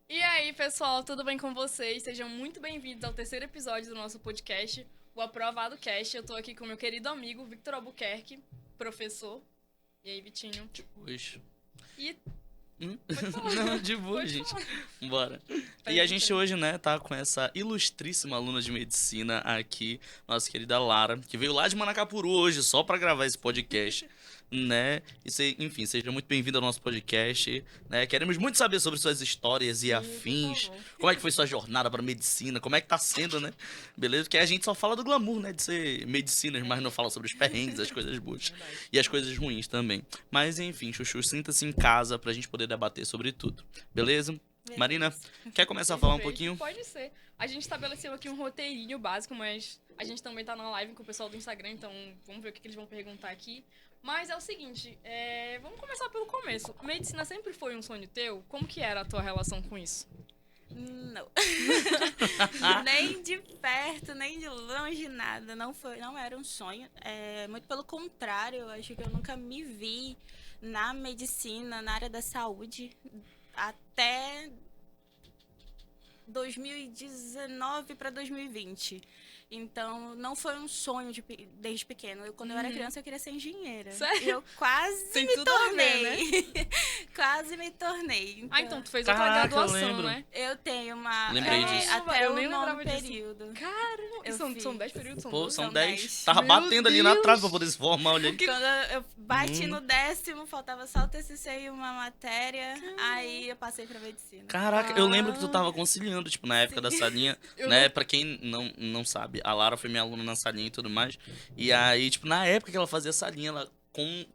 E aí, pessoal, tudo bem com vocês? Sejam muito bem-vindos ao terceiro episódio do nosso podcast, o Aprovado Cast. Eu tô aqui com meu querido amigo Victor Albuquerque, professor. E aí, Vitinho? Hoje. E pode falar. Não, de boa, Pode gente. falar. Bora. E a gente Perguntei. hoje, né, tá com essa ilustríssima aluna de medicina aqui, nossa querida Lara, que veio lá de Manacapuru hoje só pra gravar esse podcast, né? Enfim, seja muito bem-vindo ao nosso podcast, né? Queremos muito saber sobre suas histórias e Sim, por afins. favor. Como é que foi sua jornada pra medicina? Como é que tá sendo, né? Beleza? Porque a gente só fala do glamour, né, de ser medicina, mas não fala sobre os perrengues, as coisas boas Verdade. e as coisas ruins também. Mas enfim, Chuchu, sinta-se em casa pra gente poder debater sobre tudo. Beleza? Marina, quer começar a falar um Perfeito. pouquinho? Pode ser. A gente estabeleceu aqui um roteirinho básico, mas a gente também tá na live com o pessoal do Instagram, então vamos ver o que eles vão perguntar aqui. Mas é o seguinte, vamos começar pelo começo. Medicina sempre foi um sonho teu? Como que era a tua relação com isso? Não. Nem de perto, nem de longe, nada. Não era um sonho. Muito pelo contrário, eu acho que eu nunca me vi na medicina, na área da saúde, até 2019 para 2020. Então, não foi um sonho desde pequeno. Quando eu era criança, eu queria ser engenheira. Sério? E eu quase Tem me tudo a ver, tornei. Quase me tornei. Ah, então tu fez outra Caraca, eu graduação, lembro. né? Eu tenho uma. Lembrei disso. Até Eu o nem nono lembrava disso. período. Caramba, Eu são fiz. 10 períodos? São Pô, 12? são São 10. 10. Tava Meu batendo ali na Deus. trave pra poder se formar, olha aí. Quando eu bati no 10º, faltava só o TCC e uma matéria, aí eu passei pra medicina. Caraca, eu lembro que tu Ah. tava conciliando, tipo, na época da salinha, Eu né? não- Pra quem não sabe, a Lara foi minha aluna na salinha e tudo mais. E aí, tipo, na época que ela fazia salinha, ela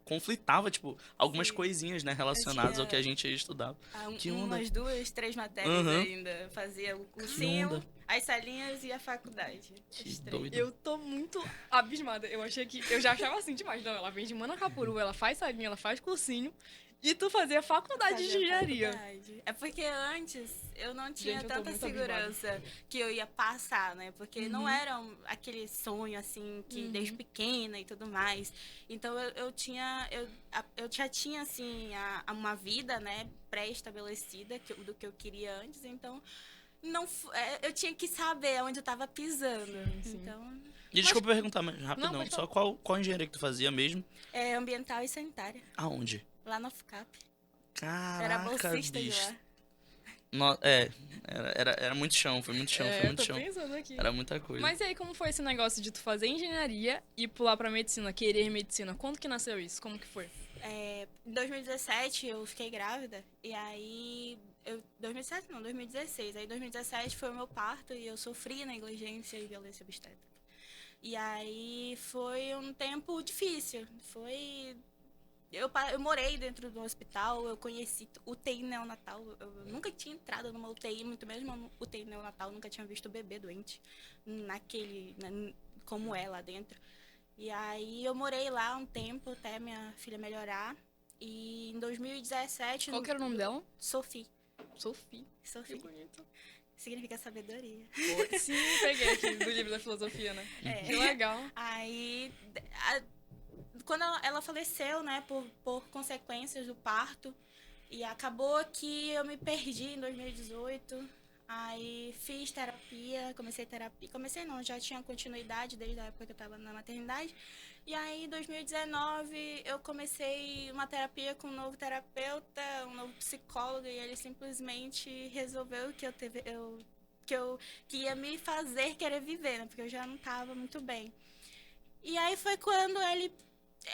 conflitava, tipo, algumas Sim. coisas, né, relacionadas ao que a gente estudava. Que onda. Umas 2, 3 matérias Aham. ainda. Fazia o onda. cursinho, as salinhas e a faculdade. Que Os três. doido. Eu tô muito abismada. Eu já achava assim demais. Não, ela vem de Manacapuru, ela faz salinha, ela faz cursinho. E tu fazia faculdade de Fazia engenharia. faculdade. É porque antes eu não tinha Gente, eu tô tanta muito segurança que eu ia passar, né? Porque não era aquele sonho assim que desde pequena e tudo mais. Então eu já tinha assim uma vida, né, pré-estabelecida do que eu queria antes. Então eu tinha que saber onde eu tava pisando. Sim. Então E desculpa perguntar, mas rapidão, pode só falar. qual engenharia que tu fazia mesmo? é ambiental e sanitária Aonde? lá na FUCAP. Caraca, Era bolsista de bicho. lá. Era muito chão, foi muito chão, foi Eu muito tô chão. pensando aqui. Era muita coisa. Mas e aí, como foi esse negócio de tu fazer engenharia e pular pra medicina, querer medicina? Quando que nasceu isso? Como que foi? Em 2017 eu fiquei grávida e aí 2017 não, 2016. Aí 2017 foi o meu parto e eu sofri negligência e violência obstétrica. E aí foi um tempo difícil. Eu morei dentro do hospital, eu conheci UTI neonatal. Eu nunca tinha entrado numa UTI, muito mesmo uma UTI neonatal, nunca tinha visto o bebê doente como é lá dentro. E aí eu morei lá um tempo até minha filha melhorar. E em 2017... Qual que era o nome dela? Sophie. Sophie. Que Sophie. bonito. Significa sabedoria. Sim, peguei aqui do livro da filosofia, né? Que legal. Aí, quando ela faleceu, né, por consequências do parto, e acabou que eu me perdi em 2018. Aí fiz terapia, comecei terapia. Comecei não, já tinha continuidade desde a época que eu estava na maternidade. E aí, em 2019, eu comecei uma terapia com um novo terapeuta, um novo psicólogo, e ele simplesmente resolveu que ia me fazer querer viver, né? Porque eu já não estava muito bem. E aí foi quando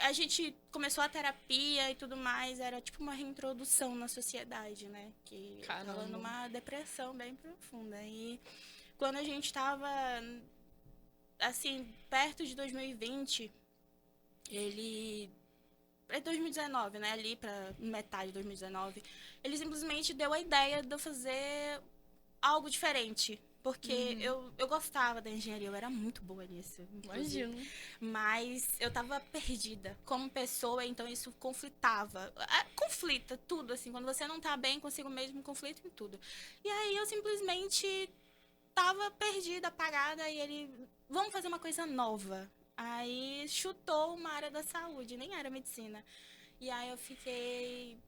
a gente começou a terapia e tudo mais, era tipo uma reintrodução na sociedade, né? Que eu Caramba. tava numa depressão bem profunda. E quando a gente tava, assim, perto de 2020, para 2019, né? Ali pra metade de 2019, ele simplesmente deu a ideia de eu fazer algo diferente. Porque eu gostava da engenharia, eu era muito boa nisso. Inclusive. Imagino. Mas eu tava perdida como pessoa, então isso conflitava. Conflita tudo, assim. Quando você não tá bem consigo mesmo, conflita em tudo. E aí eu simplesmente tava perdida, apagada, e ele... Vamos fazer uma coisa nova. Aí chutou uma área da saúde, nem era medicina. E aí eu fiquei...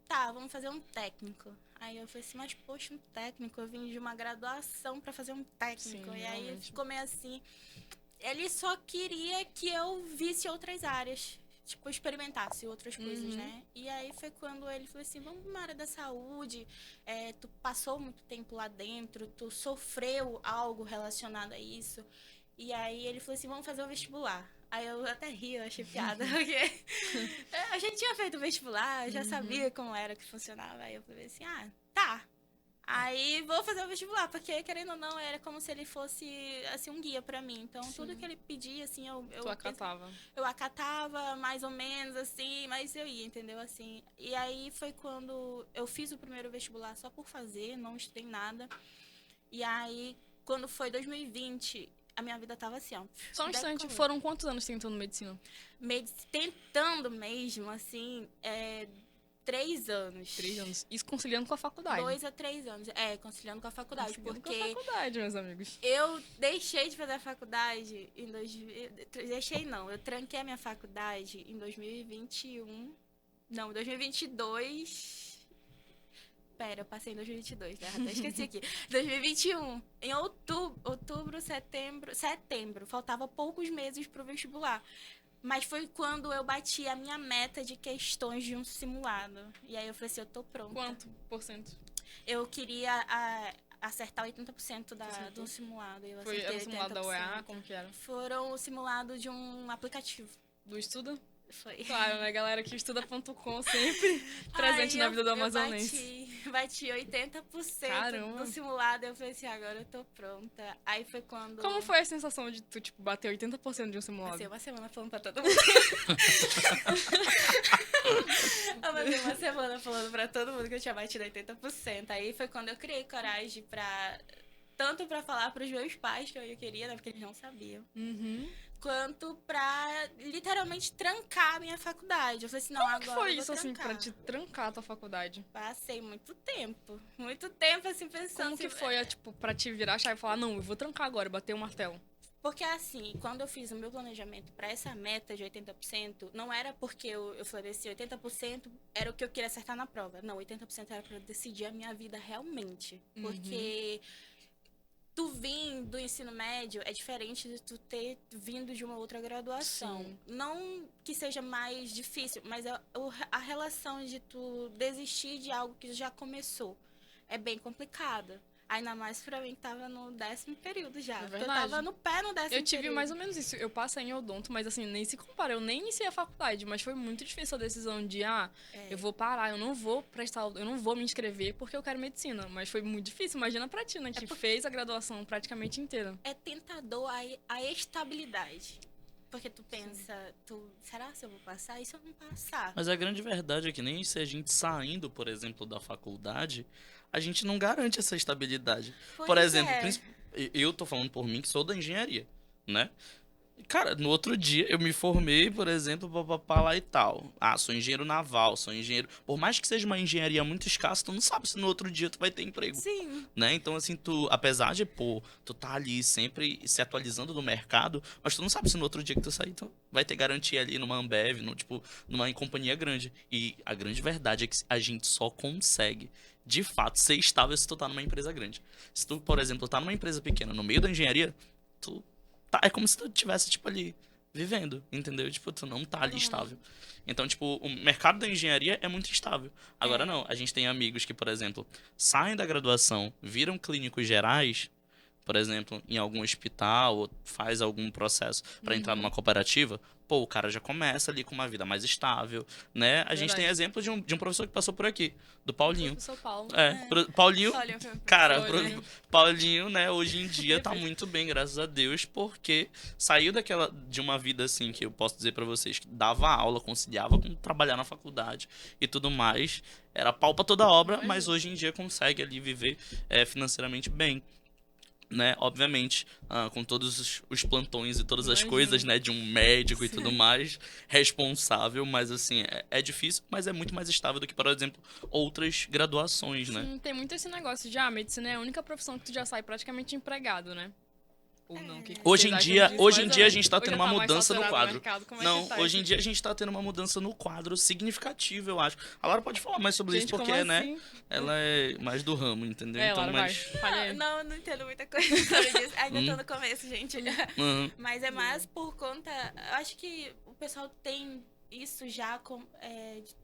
Tá, vamos fazer um técnico. Aí eu falei assim, mas poxa, um técnico, eu vim de uma graduação pra fazer um técnico. Sim, e aí realmente. ficou meio assim. Ele só queria que eu visse outras áreas. Tipo, experimentasse outras coisas, né? E aí foi quando ele falou assim, vamos pra uma área da saúde, tu passou muito tempo lá dentro, tu sofreu algo relacionado a isso. E aí ele falou assim, vamos fazer o vestibular. Aí eu até ri, eu achei piada, porque a gente tinha feito o vestibular, eu já sabia como era que funcionava. Aí eu falei assim, tá. Aí vou fazer o vestibular, porque querendo ou não, era como se ele fosse assim um guia pra mim. Então, tudo que ele pedia, assim, Tu acatava. eu acatava mais ou menos assim, mas eu ia, entendeu? Assim. E aí foi quando eu fiz o primeiro vestibular só por fazer, não estudei nada. E aí, quando foi 2020, a minha vida tava assim, ó. Só um instante, decolou. foram quantos anos tentando medicina? Tentando mesmo, assim, 3 anos. 3 anos. Isso conciliando com a faculdade. 2 a 3 anos. Conciliando com a faculdade. Conciliando Porque com a faculdade, meus amigos. eu deixei de fazer a faculdade em eu tranquei a minha faculdade em 2021. Não, 2022. Pera, eu passei em 2022, né? Até esqueci aqui. 2021. Em outubro, setembro. Faltava poucos meses pro vestibular. Mas foi quando eu bati a minha meta de questões de um simulado. E aí eu falei assim, eu tô pronta. Quanto por cento? Eu queria acertar 80% do simulado. Eu Foi acertei o simulado da 80%. UEA? Como que era? Foram o simulado de um aplicativo. Do Estuda? Foi. Claro, né, galera que estuda.com sempre presente Aí na vida do eu amazonense. bati 80% Caramba. do simulado. Eu falei assim, agora eu tô pronta. Aí foi quando... Como foi a sensação de tu, tipo, bater 80% de um simulado? Passei uma semana falando pra todo mundo. Eu passei uma semana falando pra todo mundo que eu tinha batido 80%. Aí foi quando eu criei coragem tanto pra falar pros meus pais que eu queria, né? Porque eles não sabiam. Uhum. Quanto pra literalmente trancar a minha faculdade. Eu falei assim, não, Como agora que foi eu vou isso, assim, trancar. pra te trancar a tua faculdade? Passei muito tempo, assim, pensando. Como que assim, foi, tipo, pra te virar a chave e falar, não, eu vou trancar agora, bater o martelo? Porque assim, quando eu fiz o meu planejamento pra essa meta de 80%, não era porque eu falei assim, 80% era o que eu queria acertar na prova. Não, 80% era pra decidir a minha vida realmente. Porque tu vir do ensino médio é diferente de tu ter vindo de uma outra graduação. Sim. Não que seja mais difícil, mas a relação de tu desistir de algo que já começou é bem complicada. Ainda mais pra mim que tava no 10º período já. É Porque eu verdade. tava no pé no 10º Eu tive período. mais ou menos isso. Eu passei em odonto, mas assim, nem se compara. Eu nem iniciei a faculdade, mas foi muito difícil a decisão de, eu vou parar, eu não vou eu não vou me inscrever porque eu quero medicina. Mas foi muito difícil. Imagina pra ti, né, que fez a graduação praticamente inteira. É tentador a estabilidade. Porque tu pensa, será se eu vou passar? E se eu não passar? Mas a grande verdade é que nem se a gente saindo, por exemplo, da faculdade, a gente não garante essa estabilidade. Pois Por exemplo, é. eu tô falando por mim que sou da engenharia, né? Cara, no outro dia eu me formei, por exemplo, papapá lá e tal. Sou engenheiro naval, sou engenheiro... Por mais que seja uma engenharia muito escassa, tu não sabe se no outro dia tu vai ter emprego. Sim. Né? Então, assim, apesar de, tu tá ali sempre se atualizando no mercado, mas tu não sabe se no outro dia que tu sair, tu vai ter garantia ali numa Ambev, numa companhia grande. E a grande verdade é que a gente só consegue, de fato, ser estável se tu tá numa empresa grande. Se tu, por exemplo, tá numa empresa pequena, no meio da engenharia, é como se tu tivesse, tipo, ali, vivendo, entendeu? Tipo, tu não tá ali estável. Então, tipo, o mercado da engenharia é muito instável. Agora, não. A gente tem amigos que, por exemplo, saem da graduação, viram clínicos gerais, por exemplo, em algum hospital, ou faz algum processo pra entrar numa cooperativa, o cara já começa ali com uma vida mais estável, né? A gente tem exemplo de um professor que passou por aqui, do Paulinho. Professor Paulo. Paulinho, Olha, cara, Olha. Paulinho, né, hoje em dia tá muito bem, graças a Deus, porque saiu de uma vida assim, que eu posso dizer pra vocês, que dava aula, conciliava com trabalhar na faculdade e tudo mais, era pau pra toda obra, mas hoje em dia consegue ali viver financeiramente bem. Né, obviamente, com todos os plantões e todas as coisas, né, de um médico e tudo mais, responsável, mas assim, é difícil, mas é muito mais estável do que, por exemplo, outras graduações, né? Sim, tem muito esse negócio de, medicina é a única profissão que tu já sai praticamente empregado, né? Ou não? Que Hoje em vocês dia, acham disso? hoje em Mas dia a gente tá hoje tendo já uma mais mudança no saturado o quadro. mercado, como é Não, que tá hoje em isso? dia a gente tá tendo uma mudança no quadro significativa, eu acho. A Laura pode falar mais sobre Gente, isso, porque, como né, assim? ela é mais do ramo, entendeu? É, Então, Laura, mas... vai. Fale aí. Não entendo muita coisa sobre isso. Ainda tô no começo, gente. Uhum. Mas é mais por conta. Eu acho que o pessoal tem isso já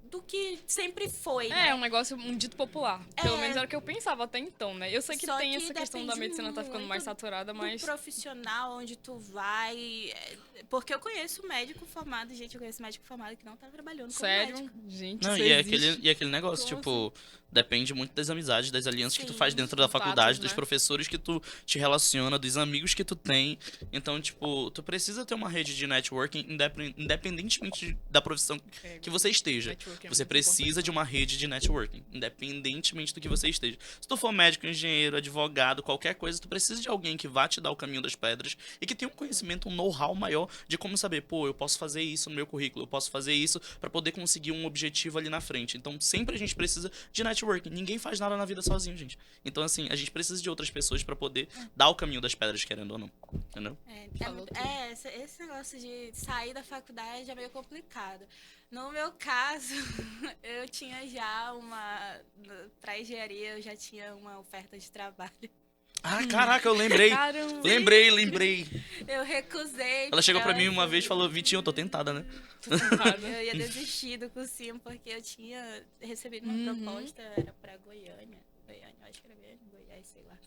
do que sempre foi, né? É, um negócio, um dito popular. Pelo É. menos era o que eu pensava até então, né? Eu sei que Só tem que essa questão da depende medicina tá ficando mais muito saturada, mas... Do profissional, onde tu vai. Porque eu conheço médico formado, gente, eu conheço médico formado que não tá trabalhando como Sério? médico. Gente, Não, isso e existe. aquele negócio, Como tipo, depende muito das amizades, das alianças que tu Sim, faz dentro da contatos, faculdade, dos né? professores que tu te relaciona, dos amigos que tu tem. Então, tipo, tu precisa ter uma rede de networking independentemente da profissão que você esteja. Networking é Você muito precisa de uma rede de networking, independentemente do que você esteja. Se tu for médico, engenheiro, advogado, qualquer coisa, tu precisa de alguém que vá te dar o caminho das pedras e que tenha um conhecimento, um know-how maior de como saber, pô, eu posso fazer isso no meu currículo, eu posso fazer isso pra poder conseguir um objetivo ali na frente. Então, sempre a gente precisa de networking. Ninguém faz nada na vida sozinho, gente. Então, assim, a gente precisa de outras pessoas pra poder dar o caminho das pedras, querendo ou não. Entendeu? Falou tudo. Esse negócio de sair da faculdade é meio complicado. No meu caso, eu tinha já pra engenharia, eu já tinha uma oferta de trabalho. Ah, caraca, eu lembrei. Caramba. Lembrei. Eu recusei. Ela chegou pra mim porque uma vez e falou, Vitinho, eu tô tentada, né? Tô tentada. eu ia desistir do cursinho, porque eu tinha recebido uma proposta, era pra Goiânia, acho que era Goiás, sei lá.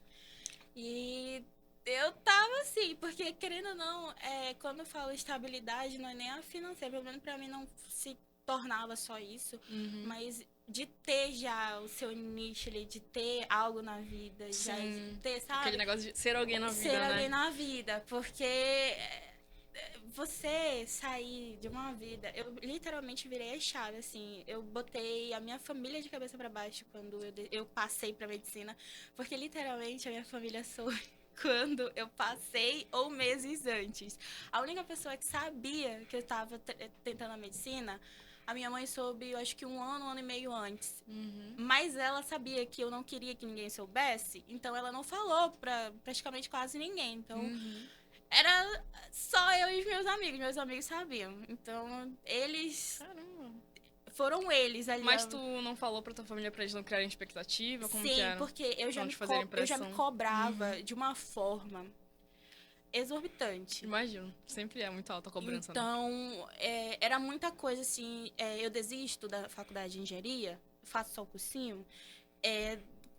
E eu tava assim, porque querendo ou não, quando eu falo estabilidade, não é nem a financeira, pelo menos pra mim não se tornava só isso, mas de ter já o seu nicho ali, de ter algo na vida, já Sim. ter, sabe? Aquele negócio de ser alguém na vida, Ser né? alguém na vida, porque você sair de uma vida, eu literalmente virei a chave, assim, eu botei a minha família de cabeça pra baixo quando eu passei pra medicina, porque literalmente a minha família soube quando eu passei ou meses antes. A única pessoa que sabia que eu tava tentando a medicina, a minha mãe soube, eu acho que um ano e meio antes. Mas ela sabia que eu não queria que ninguém soubesse, então ela não falou pra praticamente quase ninguém. Então, era só eu e os meus amigos. Meus amigos sabiam. Então, eles... Caramba. Foram eles ali. Mas tu não falou pra tua família pra eles não criarem expectativa? Como que Sim, era? porque eu já Não me, te fazerem eu já me pressão. cobrava de uma forma exorbitante. Imagino. Sempre é muito alta a cobrança, né? Então, era muita coisa assim. Eu desisto da faculdade de engenharia, faço só o cursinho.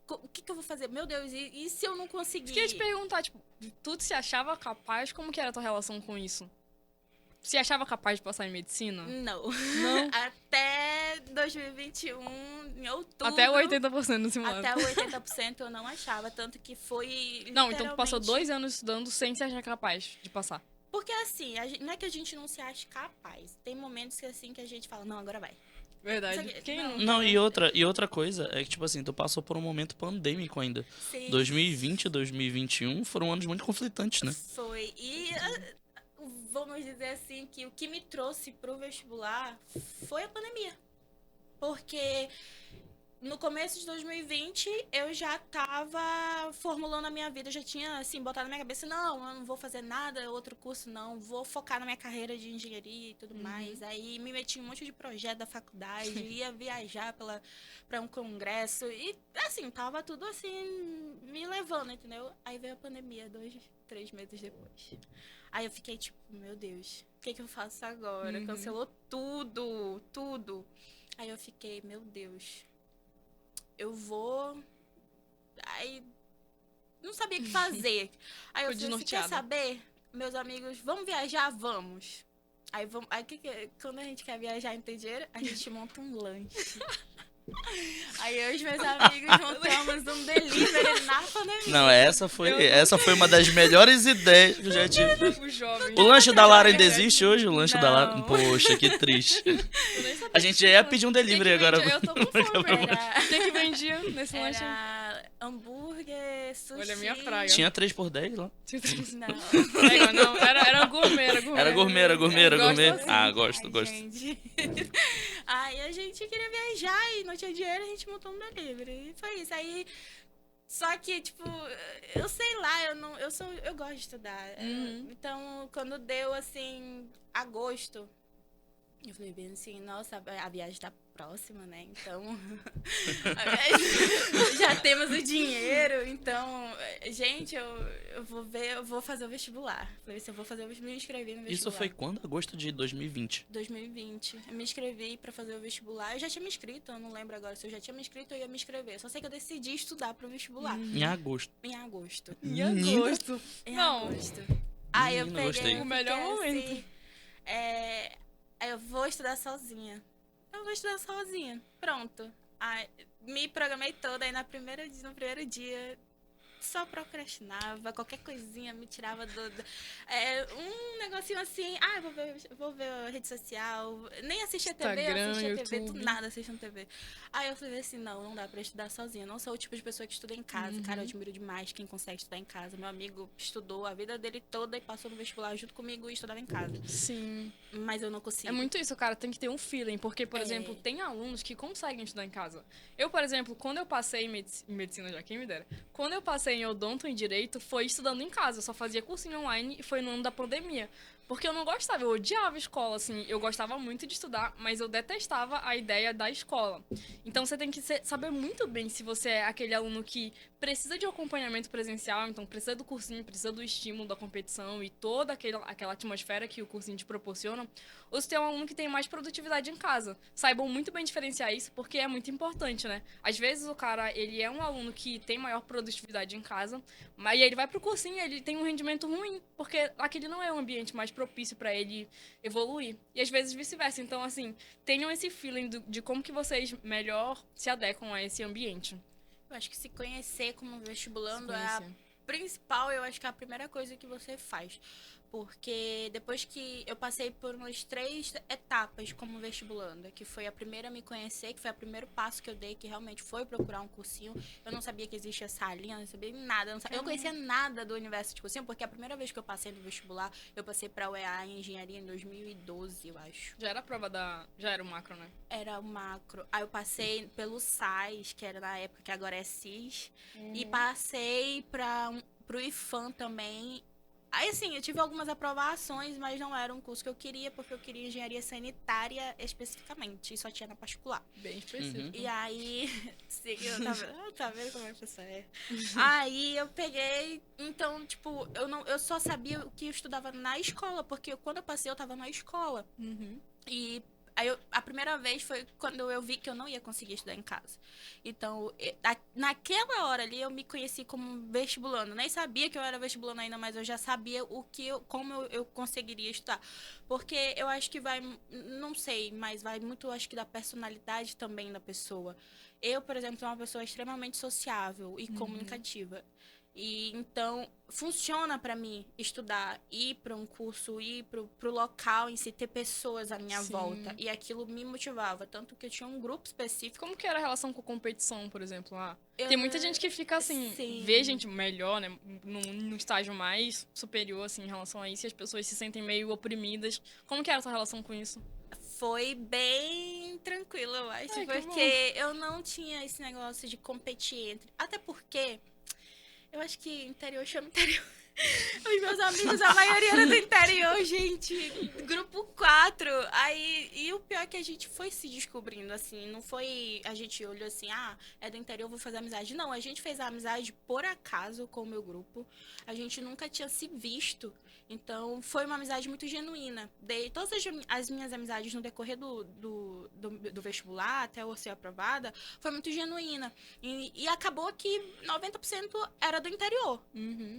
O que eu vou fazer? Meu Deus, e se eu não conseguir? Eu queria te perguntar, tipo, tu se achava capaz? Como que era a tua relação com isso? Se achava capaz de passar em medicina? Não. Não? Até 2021, em outubro. Até o 80% no simulado. Até o 80% eu não achava. Tanto que foi. Não, então tu passou literalmente- 2 anos estudando sem se achar capaz de passar. Porque assim, não é que a gente não se ache capaz. Tem momentos que assim que a gente fala, não, agora vai. Verdade. Isso aqui- Quem não. não? Não, e outra coisa é que, tipo assim, tu passou por um momento pandêmico ainda. Sim. 2020 e 2021 foram anos muito conflitantes, né? Foi. E vamos dizer assim que o que me trouxe pro vestibular foi a pandemia. Porque no começo de 2020 eu já tava formulando a minha vida, eu já tinha assim botado na minha cabeça, não, eu não vou fazer nada, outro curso não, vou focar na minha carreira de engenharia e tudo mais. Aí me meti em um monte de projeto da faculdade, ia viajar pra um congresso e assim, tava tudo assim me levando, entendeu? Aí veio a pandemia 2-3 meses depois. Aí eu fiquei tipo, meu Deus, o que eu faço agora? Cancelou tudo. Aí eu fiquei, meu Deus, eu vou... Aí não sabia o que fazer. Aí eu Ficou falei, você quer desnorteada. saber? Meus amigos, vamos viajar? Vamos. Aí quando a gente quer viajar e não tem dinheiro, a gente monta um lanche. Aí eu e os meus amigos montamos um delivery na pandemia. Não, essa foi uma das melhores ideias que eu já tive. O jovem. O lanche da Lara ainda existe hoje? O lanche da Lara? Não. Poxa, que triste. Eu nem sabia A gente já ia pedir um O que delivery que agora. vendia? Eu tô com fome. Era, O que que vendia nesse lanche? era hambúrguer, sushi. Olha a minha praia. Tinha 3 por 10 lá. Não. É igual, não, era gourmet, era gourmet. Era gourmet. Gosto assim. Ah, gosto. Gente. Aí a gente queria viajar e não tinha dinheiro, a gente montou um delivery. E foi isso. Aí Só que, tipo, eu sei lá, eu gosto de estudar. Então, quando deu, assim, agosto, eu falei bem assim, nossa, a viagem tá próxima, né? Então, já temos o dinheiro. Então, gente, eu vou fazer o vestibular. Falei assim, eu vou fazer, me inscrevi no vestibular. Isso foi quando? Agosto de 2020. 2020. Eu me inscrevi pra fazer o vestibular. Eu já tinha me inscrito, eu não lembro agora se eu já tinha me inscrito ou ia me inscrever. Só sei que eu decidi estudar pro vestibular. Em agosto. Em agosto. Em agosto. Em Não. agosto. Aí eu Menina, peguei. gostei. O melhor momento. Assim, aí eu vou estudar sozinha. Eu vou estudar sozinha. Pronto. Aí, me programei toda, aí no primeiro dia só procrastinava, qualquer coisinha me tirava um negocinho assim, eu vou ver a rede social, nem assistia TV, Instagram, assistia TV, do YouTube. nada assistindo TV. Aí eu falei assim, não dá pra estudar sozinha, não sou o tipo de pessoa que estuda em casa, cara, eu admiro demais quem consegue estudar em casa. Meu amigo estudou a vida dele toda e passou no vestibular junto comigo e estudava em casa. Sim. Mas eu não consigo. É muito isso, cara. Tem que ter um feeling. Porque, por exemplo, tem alunos que conseguem estudar em casa. Eu, por exemplo, quando eu passei em medicina, já quem me dera. Quando eu passei em odonto em direito, foi estudando em casa. Eu só fazia cursinho online e foi no ano da pandemia. Porque eu não gostava, eu odiava a escola, assim. Eu gostava muito de estudar, mas eu detestava a ideia da escola. Então, você tem que saber muito bem se você é aquele aluno que precisa de um acompanhamento presencial, então precisa do cursinho, precisa do estímulo da competição e toda aquela atmosfera que o cursinho te proporciona, ou se tem um aluno que tem mais produtividade em casa. Saibam muito bem diferenciar isso, porque é muito importante, né? Às vezes o cara, ele é um aluno que tem maior produtividade em casa, mas ele vai pro cursinho e ele tem um rendimento ruim, porque aquele não é um ambiente mais propício para ele evoluir. E às vezes vice-versa. Então, assim, tenham esse feeling de como que vocês melhor se adequam a esse ambiente. Eu acho que se conhecer como vestibulando é a principal, eu acho que é a primeira coisa que você faz. Porque depois que eu passei por umas 3 etapas como vestibulanda, que foi a primeira a me conhecer, que foi o primeiro passo que eu dei, que realmente foi procurar um cursinho. Eu não sabia que existia salinha, não sabia nada. Eu não conhecia nada do universo de cursinho, porque a primeira vez que eu passei no vestibular, eu passei pra UEA em engenharia em 2012, eu acho. Já era a prova já era o macro, né? Era o macro. Aí eu passei pelo SAIS, que era na época, que agora é CIS. E passei pro IFAM também. Aí, assim, eu tive algumas aprovações, mas não era um curso que eu queria, porque eu queria engenharia sanitária especificamente, e só tinha na particular. Bem específico. E aí, sim, tá vendo como é que você é? Aí eu peguei, então, tipo, eu só sabia o que eu estudava na escola, porque quando eu passei eu tava na escola. E aí a primeira vez foi quando eu vi que eu não ia conseguir estudar em casa. Então, naquela hora ali, eu me conheci como vestibulando. Nem sabia que eu era vestibulando ainda, mas eu já sabia como eu conseguiria estudar. Porque eu acho que não sei, mas vai muito, acho que da personalidade também da pessoa. Eu, por exemplo, sou uma pessoa extremamente sociável e comunicativa. E então funciona pra mim estudar, ir pra um curso, ir pro local em si, ter pessoas à minha volta. E aquilo me motivava, tanto que eu tinha um grupo específico. Como que era a relação com competição, por exemplo? Tem muita gente que fica assim, Sim. vê gente melhor, né, no estágio mais superior, assim, em relação a isso, e as pessoas se sentem meio oprimidas. Como que era a sua relação com isso? Foi bem tranquilo, eu acho, Ai, que porque eu não tinha esse negócio de competir entre. Até porque eu acho que interior chama interior. Os meus amigos, a maioria era do interior, gente. Grupo 4. Aí, e o pior é que a gente foi se descobrindo, assim. Não foi. A gente olhou assim, é do interior, vou fazer amizade. Não, a gente fez a amizade por acaso com o meu grupo. A gente nunca tinha se visto. Então, foi uma amizade muito genuína. Todas as minhas amizades no decorrer do vestibular, até eu ser aprovada, foi muito genuína. E acabou que 90% era do interior.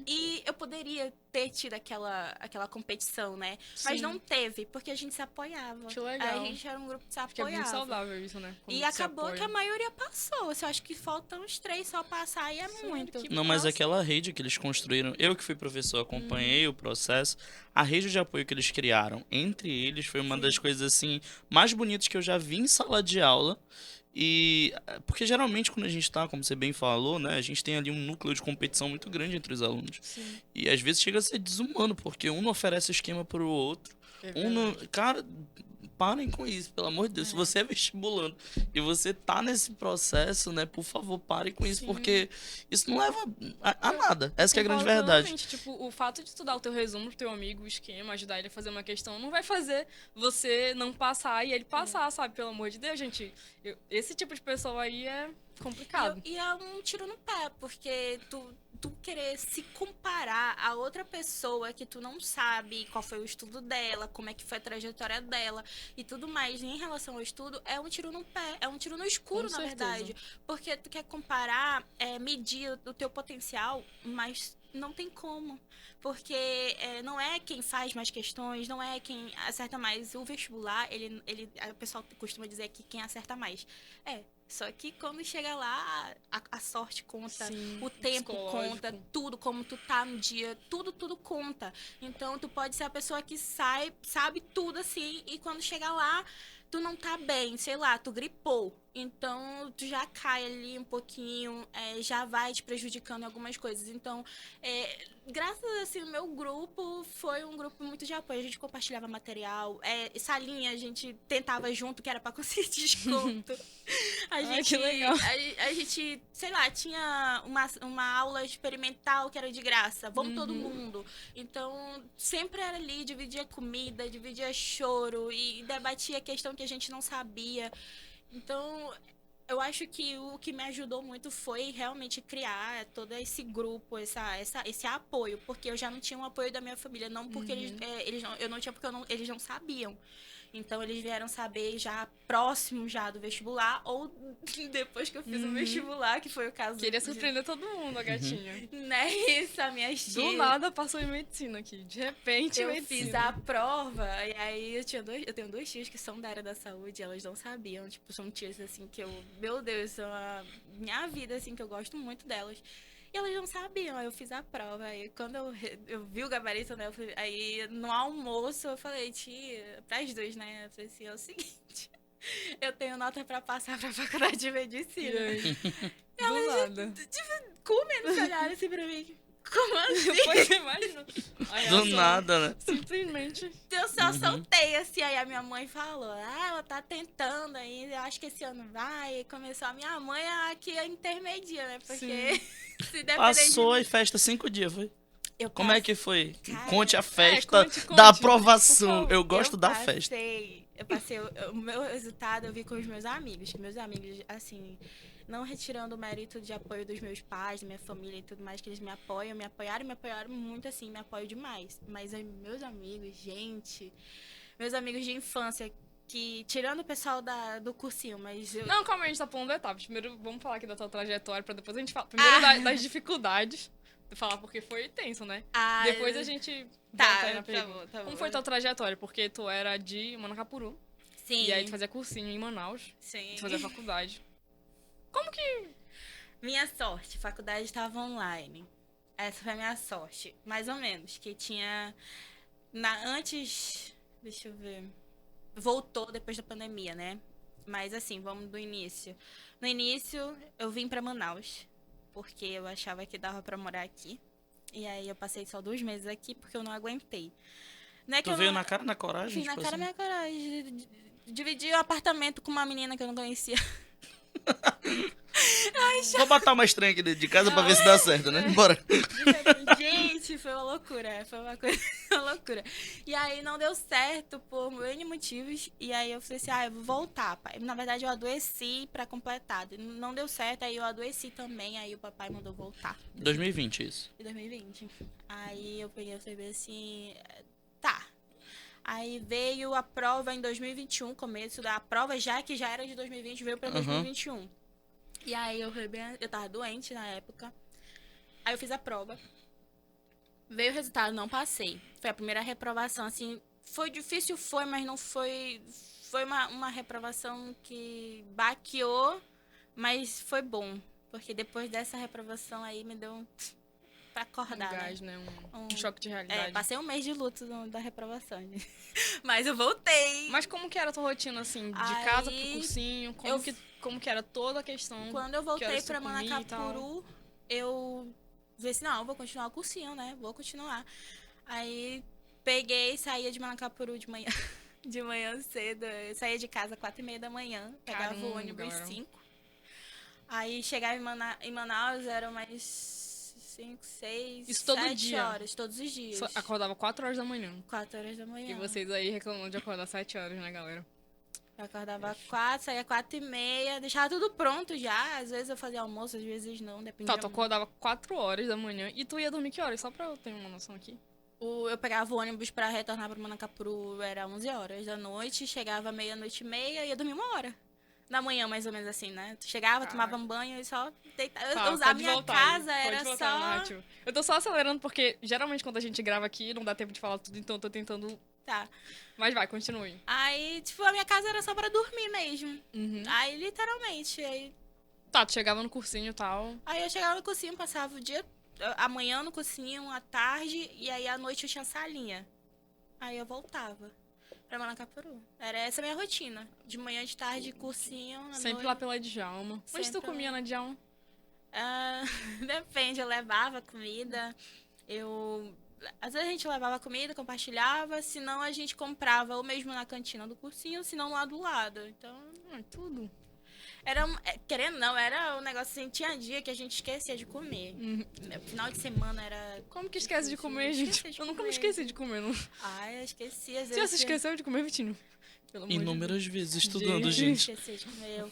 E eu poderia ter tido aquela competição, né? Mas não teve, porque a gente se apoiava. Que legal. A gente era um grupo que se Acho que é apoiava. muito saudável isso, né? Quando E se acabou apoia. que a maioria passou. Eu acho que faltam uns 3 só passar e é muito. que Não, mas massa. aquela rede que eles construíram, eu que fui professor, acompanhei o processo, a rede de apoio que eles criaram entre eles foi uma das coisas, assim, mais bonitas que eu já vi em sala de aula. E porque geralmente quando a gente tá, como você bem falou, né, a gente tem ali um núcleo de competição muito grande entre os alunos. Sim. E às vezes chega a ser desumano, porque um não oferece esquema pro outro. Cara, parem com isso, pelo amor de Deus. Se você é vestibulando e você tá nesse processo, né, por favor, parem com isso, Sim. porque isso não leva a nada. Essa que é a grande Concordo verdade. plenamente. Tipo, o fato de tu dar o teu resumo pro teu amigo, o esquema, ajudar ele a fazer uma questão, não vai fazer você não passar e ele passar, sabe? Pelo amor de Deus, gente. Esse tipo de pessoa aí é complicado. E é um tiro no pé, porque tu querer se comparar a outra pessoa que tu não sabe qual foi o estudo dela, como é que foi a trajetória dela e tudo mais em relação ao estudo, é um tiro no pé, é um tiro no escuro, Com na certeza. verdade. Porque tu quer comparar, medir o teu potencial, mas não tem como. Porque não é quem faz mais questões, não é quem acerta mais. O vestibular, o pessoal costuma dizer que quem acerta mais. Só que quando chega lá, a sorte conta, Sim, o tempo psicológico. conta, tudo, como tu tá no dia, tudo conta. Então, tu pode ser a pessoa que sabe tudo assim, e quando chega lá, tu não tá bem, sei lá, tu gripou. Então, tu já cai ali um pouquinho, já vai te prejudicando em algumas coisas. Então, graças assim, o meu grupo foi um grupo muito de apoio. A gente compartilhava material, salinha a gente tentava junto, que era pra conseguir desconto. Ai, que legal. A gente, sei lá, tinha uma aula experimental que era de graça. Vamos todo mundo. Então, sempre era ali, dividia comida, dividia choro e debatia questão que a gente não sabia. Então, eu acho que o que me ajudou muito foi realmente criar todo esse grupo, esse apoio, porque eu já não tinha o apoio da minha família, não porque eu não tinha porque eles não sabiam. Então, eles vieram saber já próximo já do vestibular, ou depois que eu fiz o vestibular, que foi o caso... Queria surpreender todo mundo, a gatinha. Né, isso, a minha tia... Do nada passou em medicina aqui. De repente, Eu medicina. fiz a prova, e aí eu tenho 2 tias que são da área da saúde, elas não sabiam, tipo, são tias, assim, que meu Deus, são a minha vida, assim, que eu gosto muito delas. E elas não sabiam, aí eu fiz a prova, aí quando eu vi o gabarito, né, aí no almoço eu falei, tia, pras 2, né, eu falei assim, é o seguinte, eu tenho nota pra passar pra faculdade de E medicina. aí? Do nada. Comendo, se olharam assim pra mim, como assim? Depois imagina. A Do reação. nada, né? Simplesmente. Eu só soltei, assim, aí a minha mãe falou, ela tá tentando ainda, eu acho que esse ano vai, e começou a minha mãe aqui a intermedia, né, porque se depender Passou de e festa 5 dias, foi? eu Como é que foi? Cara, Conte a festa conte, da por aprovação. favor. Eu gosto da festa. Eu passei o meu resultado, eu vi com os meus amigos, que meus amigos, assim, não retirando o mérito de apoio dos meus pais, da minha família e tudo mais, que eles me apoiaram muito, assim, me apoiam demais. Mas meus amigos, gente, meus amigos de infância, que, tirando o pessoal do cursinho, mas eu... Não, calma, a gente tá pulando etapas. Primeiro, vamos falar aqui da tua trajetória, pra depois a gente falar. Primeiro das dificuldades. Falar porque foi tenso, né? Ah, Depois a gente Tá, volta aí na tá pergunta. bom, tá bom. Como foi tua trajetória? Porque tu era de Manacapuru. Sim. E aí tu fazia cursinho em Manaus. Sim. Tu fazia faculdade. Minha sorte, faculdade estava online. Essa foi a minha sorte, mais ou menos. Que tinha. Antes. Deixa eu ver. Voltou depois da pandemia, né? Mas assim, vamos do início. No início, eu vim pra Manaus, porque eu achava que dava pra morar aqui. E aí eu passei só 2 meses aqui porque eu não aguentei. Não é que Tu eu veio não... na cara e na coragem? Fiz na tipo cara assim? minha coragem. Dividi o apartamento com uma menina que eu não conhecia. Vou botar uma estranha aqui dentro de casa pra ver se dá certo, né? Bora. Gente, foi uma loucura. Foi uma coisa, uma loucura. E aí não deu certo por N motivos. E aí eu falei assim, eu vou voltar, pai. Na verdade, eu adoeci pra completar. Não deu certo, aí eu adoeci também. Aí o papai mandou voltar. 2020, isso. Em 2020. Aí eu peguei e falei assim, tá. Aí veio a prova em 2021, começo da prova, já que já era de 2020, veio pra 2021. E aí eu tava doente na época. Aí eu fiz a prova. Veio o resultado, não passei. Foi a primeira reprovação, assim, foi difícil, mas não foi... Foi uma reprovação que baqueou, mas foi bom. Porque depois dessa reprovação aí me deu pra acordar, Um gás, né? Um choque de né? realidade. Passei um mês de luto da reprovação. Mas eu voltei. Mas como que era a tua rotina, assim? De Aí, casa pro cursinho? Como que era toda a questão? Quando eu Que voltei horas tu pra comia e Manacapuru, eu falei assim, não, eu vou continuar o cursinho, né? Vou continuar. Aí peguei, saía de Manacapuru de manhã. De manhã cedo. Eu saía de casa 4h30 da manhã. Pegava Caramba, o ônibus galera. 5. Aí chegava em Manaus, eram mais 5, 6, Isso todo 7 dia? horas. Todos os dias. Acordava 4 horas da manhã. 4h da manhã. E vocês aí reclamando de acordar 7 horas, né, galera? Eu acordava 4, saía 4h30, deixava tudo pronto já. Às vezes eu fazia almoço, às vezes não, dependia Tá, tu acordava 4 horas da manhã e tu ia dormir que horas? Só pra eu ter uma noção aqui. Eu pegava o ônibus pra retornar pra Manacapuru, era 11 horas da noite, chegava meia-noite e meia e ia dormir 1 hora. Da manhã, mais ou menos assim, né? Chegava, tomava um banho e só deitava. Tá, A pode minha voltar casa aí, era pode voltar na só... narrativa. Eu tô só acelerando porque geralmente quando a gente grava aqui não dá tempo de falar tudo, então eu tô tentando. Tá. Mas vai, continue. Aí, tipo, a minha casa era só pra dormir mesmo. Uhum. Aí, literalmente, Tá, tu chegava no cursinho e tal. aí eu chegava no cursinho, passava o dia, a manhã no cursinho, à tarde, e aí à noite eu tinha salinha. Aí eu voltava pra Manacapuru. Era essa a minha rotina. De manhã, de tarde, cursinho, à Sempre noite. lá pela Djalma. Onde tu Sempre comia lá. na Djalma? Ah, depende, eu levava comida, às vezes a gente levava comida, compartilhava, senão a gente comprava ou mesmo na cantina do cursinho, senão lá do lado. Então, Tudo. querendo ou não, era um negócio assim, tinha dia que a gente esquecia de comer. Final de semana era... Como que esquece de comer, gente? Eu nunca me esqueci de comer. Não. Ai, eu esqueci, às Você já vezes... se esqueceu de comer, Vitinho? Pelo amor de Deus. Inúmeras vezes estudando, Eu gente. esqueci de comer, eu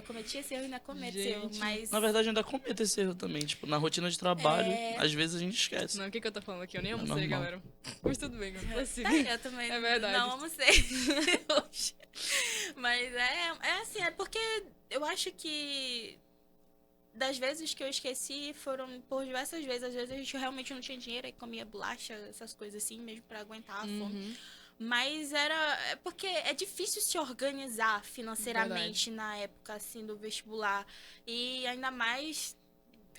cometi esse erro e ainda cometo esse erro, Gente. mas... Na verdade, eu ainda cometo esse erro também. Tipo, na rotina de trabalho, É. às vezes a gente esquece. Não, o que que eu tô falando aqui? Eu nem É almocei, normal. galera. Mas tudo bem, galera. Prossiga. Eu também É verdade. não almocei hoje. Mas é assim, é porque eu acho que das vezes que eu esqueci foram por diversas vezes. Às vezes a gente realmente não tinha dinheiro e comia bolacha, essas coisas assim, mesmo pra aguentar a fome. Uhum. Mas é porque é difícil se organizar financeiramente na época assim do vestibular. E ainda mais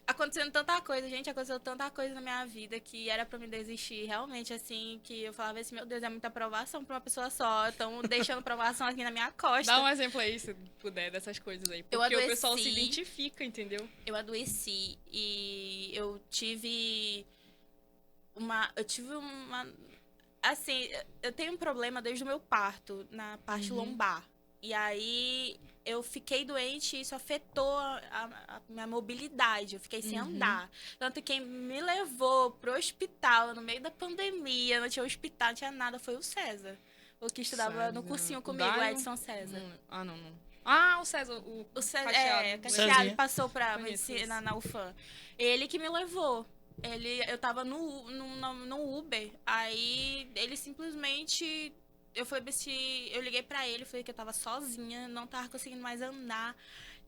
acontecendo tanta coisa, gente, aconteceu tanta coisa na minha vida que era pra me desistir, realmente, assim, que eu falava assim, meu Deus, é muita aprovação pra uma pessoa só, estão deixando aprovação aqui na minha costa. Dá um exemplo aí, se puder, dessas coisas aí. Porque o pessoal se identifica, entendeu? Eu adoeci e eu tive uma, assim, eu tenho um problema desde o meu parto, na parte lombar. E aí eu fiquei doente e isso afetou a minha mobilidade. Eu fiquei sem andar. Tanto que quem me levou pro hospital no meio da pandemia, não tinha hospital, não tinha nada, foi o César. O que estudava no cursinho comigo, o Edson César. Não. Ah, o César, O César, Cacheado. Cacheado, Cezinha. passou pra Conheço medicina esse. na UFAM. Ele que me levou. Eu tava no Uber, aí ele simplesmente... eu liguei pra ele, falei que eu tava sozinha, não tava conseguindo mais andar,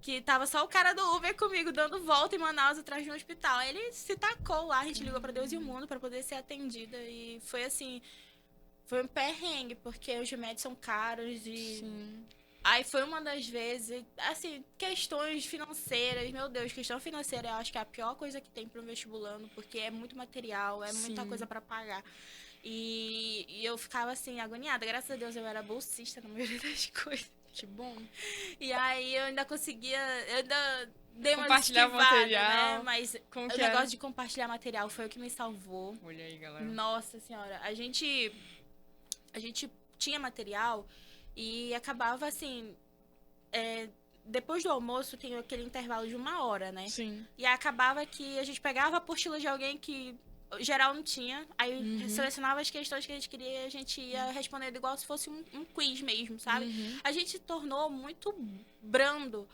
que tava só o cara do Uber comigo dando volta em Manaus atrás de um hospital. Aí ele se tacou lá, a gente ligou pra Deus e o Mundo pra poder ser atendida e foi assim, foi um perrengue, porque os remédios são caros e... Sim. Aí foi uma das vezes, assim, questões financeiras, meu Deus, questão financeira eu acho que é a pior coisa que tem para um vestibulando, porque é muito material, é muita Sim. coisa para pagar. E eu ficava assim, agoniada. Graças a Deus eu era bolsista na maioria das coisas. Que bom. E aí eu ainda conseguia, eu ainda dei uma Compartilhar esquivada, material. né? Mas Como o que negócio era? de compartilhar material foi o que me salvou. Olha aí, galera. Nossa senhora, a gente tinha material e acabava assim, depois do almoço tem aquele intervalo de 1 hora, né? Sim. E acabava que a gente pegava a apostila de alguém que geral não tinha, aí selecionava as questões que a gente queria e a gente ia respondendo igual se fosse um quiz mesmo, sabe? A gente tornou muito brando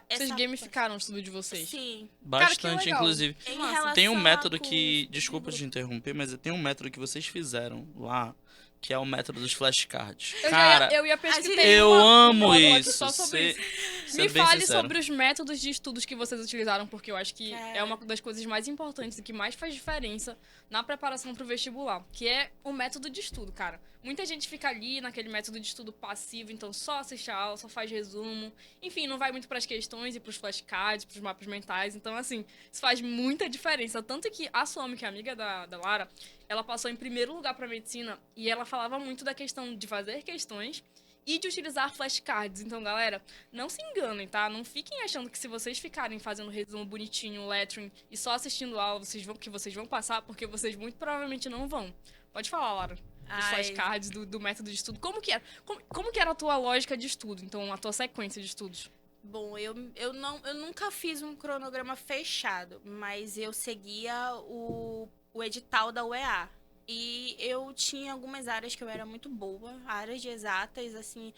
Vocês essa... gamificaram o estudo de vocês. Sim. Bastante, Cara, que legal. inclusive. Em Massa. relação Tem um a método curso que... de Desculpa grupo. te interromper, mas tem um método que vocês fizeram lá, que é o método dos flashcards. Eu, Cara, eu ia pesquisar. eu amo módulo aqui isso. só sobre Ser- isso. ser Me bem fale sincero. sobre os métodos de estudos que vocês utilizaram, porque eu acho que Cara. é uma das coisas mais importantes e que mais faz diferença na preparação pro vestibular, que é o método de estudo, cara. Muita gente fica ali naquele método de estudo passivo, então só assiste a aula, só faz resumo, enfim, não vai muito pras questões e pros flashcards, pros mapas mentais, então assim, isso faz muita diferença. Tanto que a Suami, que é amiga da Lara, ela passou em primeiro lugar pra medicina e ela falava muito da questão de fazer questões e de utilizar flashcards. Então, galera, não se enganem, tá? Não fiquem achando que se vocês ficarem fazendo resumo bonitinho, lettering e só assistindo aula, que vocês vão passar, porque vocês muito provavelmente não vão. Pode falar, Lara. dos flashcards, do método de estudo. Como que era? Como que era a tua lógica de estudo? Então, a tua sequência de estudos? Bom, eu nunca fiz um cronograma fechado, mas eu seguia o edital da UEA. E eu tinha algumas áreas que eu era muito boa, áreas de exatas, assim,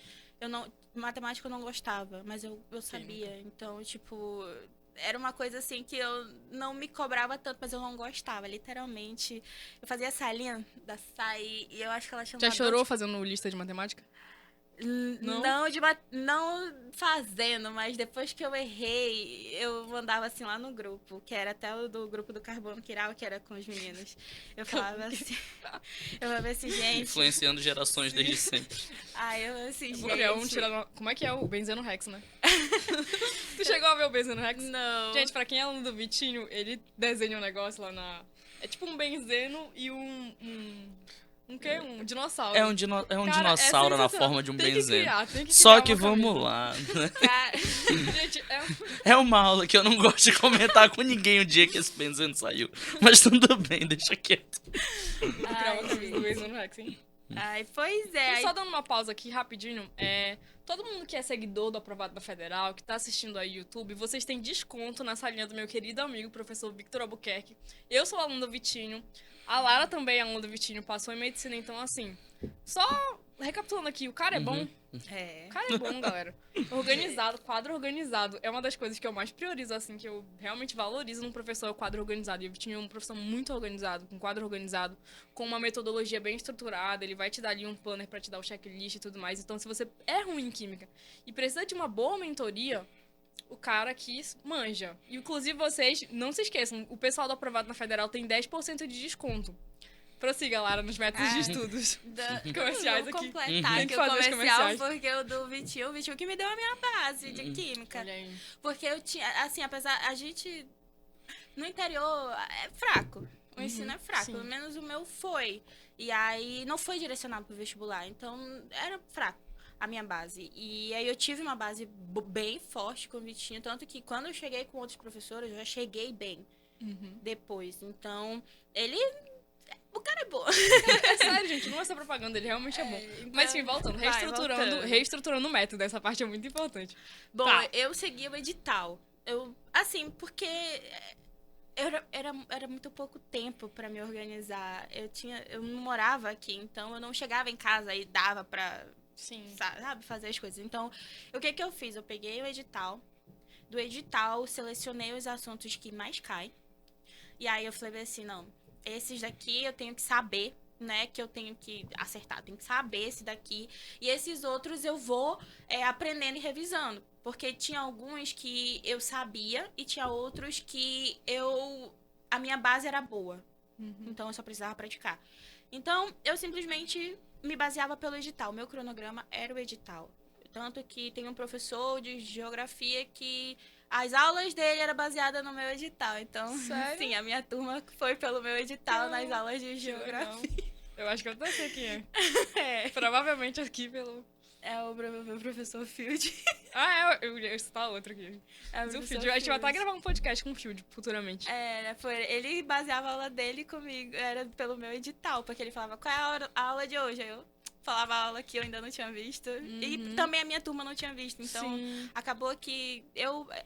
matemática eu não gostava, mas eu sabia. Então, tipo, era uma coisa assim que eu não me cobrava tanto, mas eu não gostava, literalmente. Eu fazia a salinha da SAI e eu acho que ela chamava... Já chorou fazendo lista de matemática? Não? Não fazendo, mas depois que eu errei, eu mandava assim lá no grupo, que era até o do grupo do Carbono Quiral, que era com os meninos. Eu falava assim, gente. Influenciando gerações desde sempre. Eu assim, gente. Qualquer um tirando... Como é que é o benzeno Rex, né? Tu chegou a ver o benzeno Rex? Não. Gente, pra quem é aluno do Vitinho, ele desenha um negócio lá na... É tipo um benzeno e um quê? Um dinossauro. É um Cara, dinossauro na sensacional. forma de um Tem que benzeno. criar, tem que Só criar que uma vamos camisa. lá, né? Cara, Gente, É uma aula que eu não gosto de comentar com ninguém o dia que esse benzeno saiu. Mas tudo bem, deixa quieto. vou criar uma camisa do benzeno Rex, hein? pois é. Só dando uma pausa aqui rapidinho, todo mundo que é seguidor do Aprovado da Federal, que tá assistindo aí YouTube, vocês têm desconto nessa linha do meu querido amigo, professor Victor Albuquerque. Eu sou aluno do Vitinho, a Lara também é aluna do Vitinho, passou em medicina, então assim, só recapitulando aqui, o cara é bom. O cara é bom, galera. Organizado, quadro organizado. É uma das coisas que eu mais priorizo, assim, que eu realmente valorizo num professor, é o quadro organizado. E eu tinha um professor muito organizado, com quadro organizado, com uma metodologia bem estruturada. Ele vai te dar ali um planner pra te dar o checklist e tudo mais. Então, se você é ruim em química e precisa de uma boa mentoria, o cara aqui manja. E, inclusive, vocês, não se esqueçam, o pessoal do Aprovado na Federal tem 10% de desconto. Prossiga, Lara, nos métodos de estudos. Comerciais Vou aqui. completar Tem que aqui o fazer os comercial, comerciais. porque o Vitinho que me deu a minha base de química. Olha aí. Porque eu tinha, assim, apesar, a gente no interior é fraco. O ensino é fraco, sim. pelo menos o meu foi. E aí não foi direcionado pro vestibular, então era fraco a minha base. E aí eu tive uma base bem forte com o Vitinho, tanto que quando eu cheguei com outros professores, eu já cheguei bem depois. Então, o cara é bom. É sério, gente, não é só propaganda, ele realmente é bom. Mas enfim, voltando, reestruturando o método, essa parte é muito importante. Bom, Tá. eu segui o edital. Assim, porque era muito pouco tempo pra me organizar. Eu não morava aqui, então eu não chegava em casa e dava pra, Sim. sabe, fazer as coisas. Então, o que eu fiz? Eu peguei o edital. Do edital, selecionei os assuntos que mais caem. E aí eu falei assim, não, esses daqui eu tenho que saber, né, que eu tenho que acertar, tenho que saber esse daqui. E esses outros eu vou aprendendo e revisando. Porque tinha alguns que eu sabia e tinha outros que a minha base era boa. Então eu só precisava praticar. Então eu simplesmente me baseava pelo edital. Meu cronograma era o edital. Tanto que tem um professor de geografia que as aulas dele eram baseadas no meu edital. Então, Sério? sim, a minha turma foi pelo meu edital Que nas legal. aulas de geografia. Eu acho que eu até sei quem é. Provavelmente aqui pelo... É o meu professor Field. Eu ia citar outro aqui. É o Mas o professor Field, a gente vai até Field. gravar um podcast com o Field futuramente. Ele baseava a aula dele comigo, era pelo meu edital, porque ele falava, qual é a aula de hoje? Aí eu falava a aula que eu ainda não tinha visto. E também a minha turma não tinha visto. Então, Sim. acabou que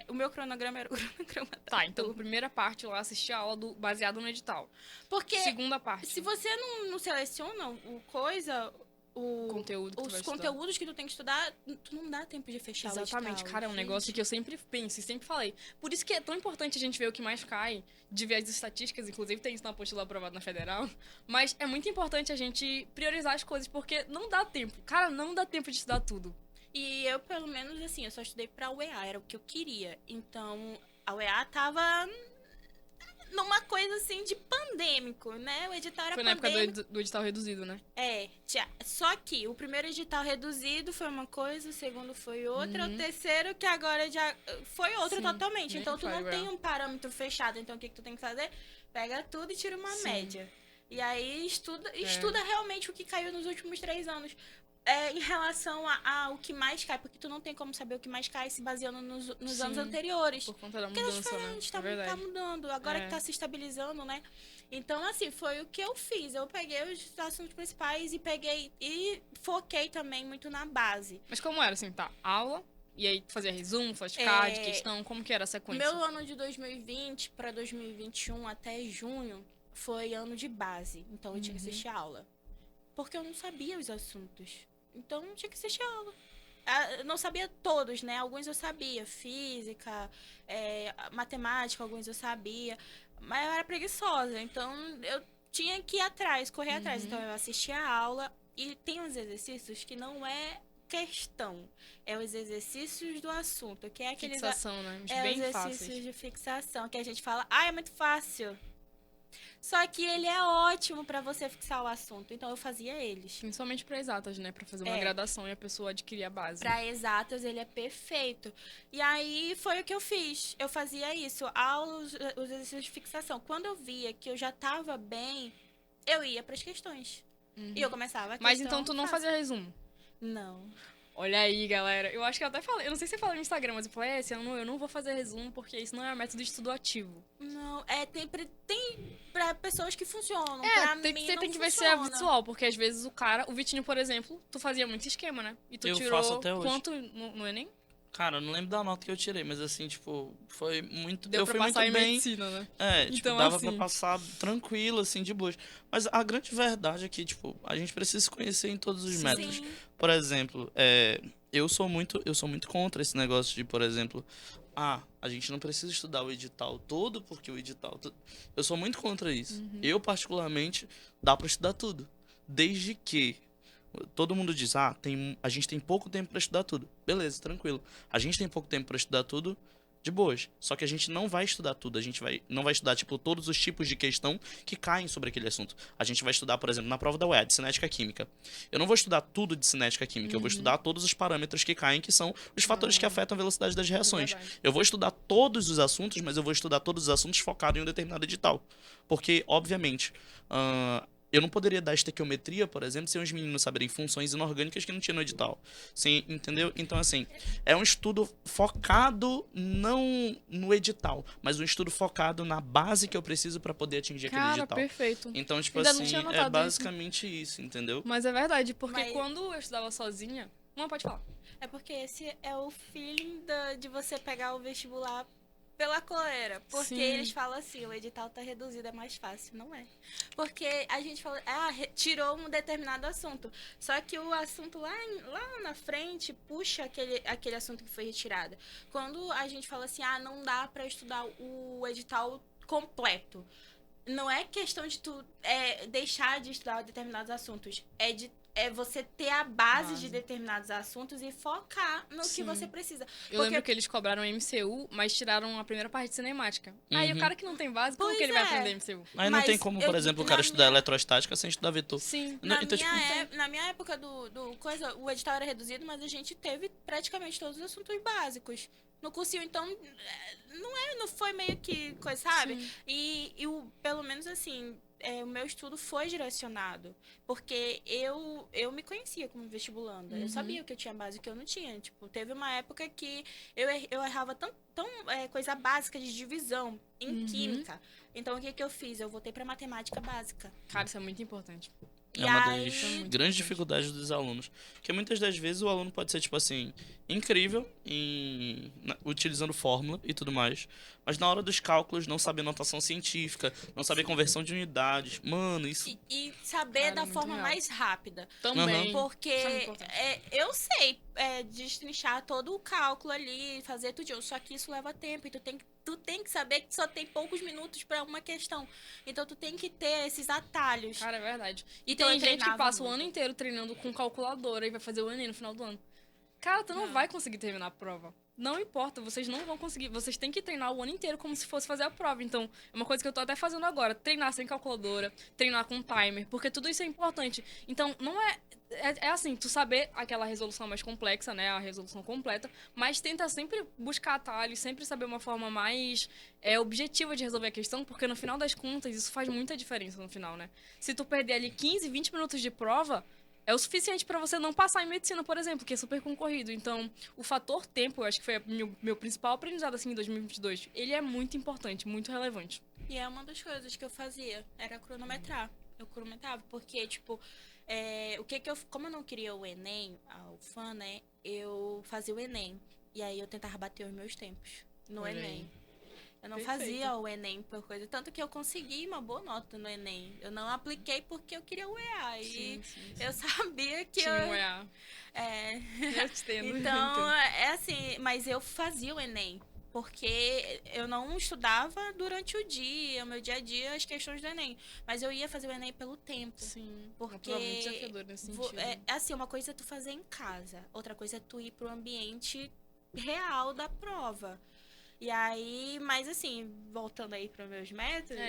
o meu cronograma era o cronograma da Tá, então, turma. primeira parte lá, assistir a aula baseado no edital. Porque Segunda parte. se você não seleciona O conteúdo que tu vai os estudar. conteúdos que tu tem que estudar, tu não dá tempo de fechar o Exatamente, edital, cara, é um negócio gente. que eu sempre penso e sempre falei. Por isso que é tão importante a gente ver o que mais cai, de ver as estatísticas, inclusive tem isso na apostila aprovada na Federal, mas é muito importante a gente priorizar as coisas, porque não dá tempo. Cara, não dá tempo de estudar tudo. E eu, pelo menos, assim, eu só estudei pra UEA, era o que eu queria. Então, a UEA tava numa coisa, assim, de pandêmico, né? O edital era Foi na época pandêmico. do edital reduzido, né? Só que o primeiro edital reduzido foi uma coisa, o segundo foi outra, o terceiro que agora já foi outro Sim, totalmente. nem Então, tu não fale, tem um parâmetro fechado. Então, o que tu tem que fazer? Pega tudo e tira uma Sim. média. E aí, estuda realmente o que caiu nos últimos 3 anos. em relação ao que mais cai, porque tu não tem como saber o que mais cai se baseando nos anos Sim. anteriores. Por conta da Porque era mudança, né? diferente, É tá verdade. mudando. Agora É. que tá se estabilizando, né? Então, assim, foi o que eu fiz. Eu peguei os assuntos principais e foquei também muito na base. Mas como era, assim, tá? Aula, e aí tu fazia resumo, flashcard, questão, como que era a sequência? Meu ano de 2020 para 2021 até junho foi ano de base. Então eu tinha que assistir aula. Porque eu não sabia os assuntos. Então eu tinha que assistir aula. Eu não sabia todos, né? Alguns eu sabia. Física, matemática, alguns eu sabia. Mas eu era preguiçosa. Então eu tinha que ir atrás, correr atrás. Então eu assistia a aula. E tem uns exercícios que não é questão. É os exercícios do assunto. Que é aqueles Fixação, né? Mas os bem exercícios fáceis. de fixação. Que a gente fala, é muito fácil. Só que ele é ótimo pra você fixar o assunto. Então eu fazia eles. Principalmente pra exatas, né? Pra fazer uma É. graduação e a pessoa adquirir a base. Para exatas, ele é perfeito. E aí foi o que eu fiz. Eu fazia isso, aulas, os exercícios de fixação. Quando eu via que eu já tava bem, eu ia para as questões. E eu começava a questão Mas então tu não fácil. fazia resumo? Não. Olha aí, galera. Eu acho que eu até falei. Eu não sei se você falou no Instagram, mas eu falei, esse ano eu não vou fazer resumo porque isso não é um método de estudo ativo. Não, tem para pessoas que funcionam. É, Pra tem, mim você não tem que ver se é funciona. visual, porque às vezes o Vitinho, por exemplo, tu fazia muito esquema, né? E tu Eu tirou faço até hoje. quanto no Enem? Cara, eu não lembro da nota que eu tirei, mas assim, tipo, foi muito. Deu eu pra fui muito passar em bem. medicina, né? Tipo, Então, dava pra assim- passar tranquilo, assim, de boas. Mas a grande verdade é que, tipo, a gente precisa se conhecer em todos os métodos. Sim. Por exemplo, eu sou muito contra esse negócio de, por exemplo, a gente não precisa estudar o edital todo, porque o edital. Eu sou muito contra isso. Eu, particularmente, dá pra estudar tudo. Desde que. Todo mundo diz, a gente tem pouco tempo pra estudar tudo. Beleza, tranquilo. A gente tem pouco tempo pra estudar tudo, de boas. Só que a gente não vai estudar tudo. A gente não vai estudar, tipo, todos os tipos de questão que caem sobre aquele assunto. A gente vai estudar, por exemplo, na prova da UED, cinética química. Eu não vou estudar tudo de cinética química. Eu vou estudar todos os parâmetros que caem, que são os fatores que afetam a velocidade das reações. verdade. Eu vou estudar todos os assuntos, mas eu vou estudar todos os assuntos focados em um determinado edital. Porque, obviamente, eu não poderia dar estequiometria, por exemplo, sem os meninos saberem funções inorgânicas que não tinha no edital. Sim, entendeu? Então, assim, é um estudo focado não no edital, mas um estudo focado na base que eu preciso para poder atingir aquele Cara, edital. perfeito. Então, tipo Ainda não assim, tinha é notado isso. basicamente isso, entendeu? Mas é verdade, porque Mas- quando eu estudava sozinha... Não, pode falar. É porque esse é o feeling de você pegar o vestibular pela coleira. Porque Sim. eles falam assim, o edital tá reduzido, é mais fácil. Não é. Porque a gente fala, tirou um determinado assunto. Só que o assunto lá na frente puxa aquele assunto que foi retirado. Quando a gente fala assim, não dá pra estudar o edital completo. Não é questão de tu deixar de estudar determinados assuntos. É você ter a base de determinados assuntos e focar no Sim. que você precisa. Eu lembro que eles cobraram MCU, mas tiraram a primeira parte de cinemática. Aí o Uhum. cara que não tem base, como Pois que ele vai é. aprender MCU? Aí não Mas tem como, por eu- exemplo, o na cara estudar minha- eletrostática sem estudar vetor. Sim. Não, então, tipo, Na minha época do coisa, o edital era reduzido, mas a gente teve praticamente todos os assuntos básicos. No cursinho, então, não foi meio que coisa, sabe? Sim. E pelo menos assim, o meu estudo foi direcionado. Porque eu me conhecia como vestibulanda. Eu sabia que eu tinha base que eu não tinha. Tipo, teve uma época que eu errava tão coisa básica de divisão em química. Então, o que eu fiz? Eu voltei pra matemática básica. Cara, isso é muito importante. É uma das aí- Isso é muito grandes importante. dificuldades dos alunos. Porque muitas das vezes o aluno pode ser, tipo assim, incrível utilizando fórmula e tudo mais. Mas na hora dos cálculos não saber notação científica, não saber conversão de unidades. Mano, isso. E saber Cara, da muito forma real. mais rápida. Também. Porque Isso é muito importante. eu sei destrinchar todo o cálculo ali, fazer tudo. Só que isso leva tempo e tu tem que saber que só tem poucos minutos pra uma questão. Então tu tem que ter esses atalhos. Cara, é verdade. E Então, tem eu gente que treinava passa o muito. ano inteiro treinando com calculadora e vai fazer o Enem no final do ano. Cara, tu não vai conseguir terminar a prova. Não importa, vocês não vão conseguir. Vocês têm que treinar o ano inteiro como se fosse fazer a prova. Então, é uma coisa que eu tô até fazendo agora. Treinar sem calculadora, treinar com timer, porque tudo isso é importante. Então, não é... É assim, tu saber aquela resolução mais complexa, né? A resolução completa, mas tenta sempre buscar atalhos, sempre saber uma forma mais objetiva de resolver a questão, porque no final das contas, isso faz muita diferença no final, né? Se tu perder ali 15, 20 minutos de prova, é o suficiente pra você não passar em medicina, por exemplo, que é super concorrido. Então, o fator tempo, eu acho que foi meu principal aprendizado, assim, em 2022. Ele é muito importante, muito relevante. E é uma das coisas que eu fazia, era cronometrar. Eu cronometrava, porque, tipo, como eu não queria o Enem, a UFAM, né, eu fazia o Enem. E aí eu tentava bater os meus tempos no Olha Enem. aí. Eu não Perfeito. fazia o Enem por coisa. Tanto que eu consegui uma boa nota no Enem. Eu não apliquei porque eu queria o EA. E Sim. eu sabia que Tinha um EA. É. Eu te entendo. Então, é assim, mas eu fazia o Enem. Porque eu não estudava durante o dia, o meu dia a dia, as questões do Enem. Mas eu ia fazer o Enem pelo tempo. Sim. Porque Uma prova muito desafiadora nesse sentido. é assim, uma coisa é tu fazer em casa, outra coisa é tu ir pro ambiente real da prova. E aí, mas assim, voltando aí para meus métodos.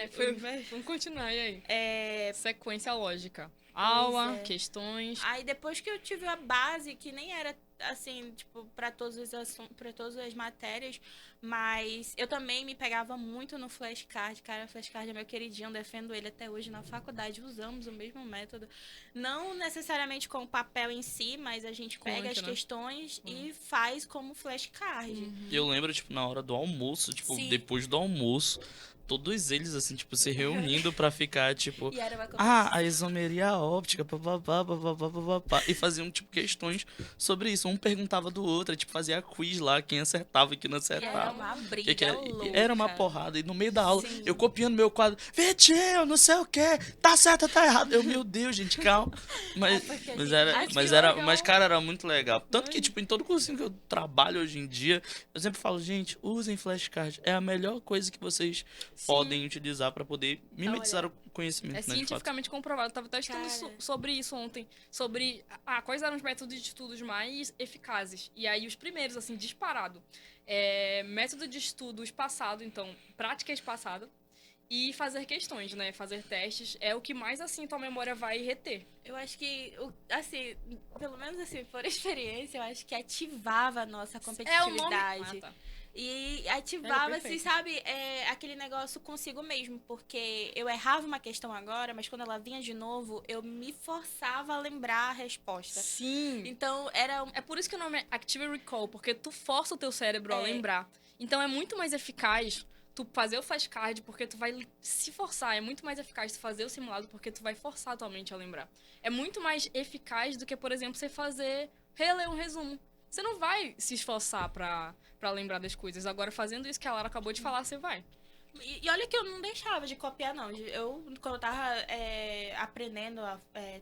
Vamos continuar, e aí? É, Sequência lógica. Aula, é. questões. Aí depois que eu tive a base, que nem era assim, tipo, para todos os assuntos, para todas as matérias, mas eu também me pegava muito no flashcard, cara, flashcard é meu queridinho, defendo ele até hoje na faculdade, usamos o mesmo método, não necessariamente com o papel em si, mas a gente pega as questões e faz como flashcard. Eu lembro, tipo, na hora do almoço, tipo, Sim. depois do almoço, todos eles, assim, tipo, se reunindo pra ficar, tipo, E era uma a isomeria óptica, papapá, papapá, e faziam, tipo, questões sobre isso. Um perguntava do outro, tipo, fazia quiz lá, quem acertava e quem não E era acertava. uma briga louca. Era uma porrada. E no meio da aula, Sim. eu copiando meu quadro, Vitinho, não sei o que, tá certo ou tá errado? Eu, meu Deus, gente, calma. Mas, porque mas, a era, gente- mas, era, mas, cara, era muito legal. Tanto que, tipo, em todo cursinho que eu trabalho hoje em dia, eu sempre falo, gente, usem flashcard. É a melhor coisa que vocês podem utilizar pra poder mimetizar o conhecimento. É né, de fato. cientificamente comprovado. Eu tava até estudando Cara. sobre isso ontem. Sobre quais eram os métodos de estudos mais eficazes. E aí, os primeiros, assim, disparado. Método de estudo espaçado, então, prática espaçada. E fazer questões, né? Fazer testes. É o que mais, assim, tua memória vai reter. Eu acho que, assim, pelo menos assim, por experiência, eu acho que ativava a nossa competitividade. Tá. E ativava, assim, perfeito. sabe, aquele negócio consigo mesmo. Porque eu errava uma questão agora, mas quando ela vinha de novo, eu me forçava a lembrar a resposta. Sim. Então, era... É por isso que o nome é Active Recall, porque tu força o teu cérebro a lembrar. Então é muito mais eficaz tu fazer o flashcard, porque tu vai se forçar. É muito mais eficaz tu fazer o simulado, porque tu vai forçar a tua mente a lembrar. É muito mais eficaz do que, por exemplo, você reler um resumo. Você não vai se esforçar pra lembrar das coisas. Agora, fazendo isso que a Lara acabou de falar, você vai. E olha que eu não deixava de copiar, não. Eu, quando eu tava aprendendo,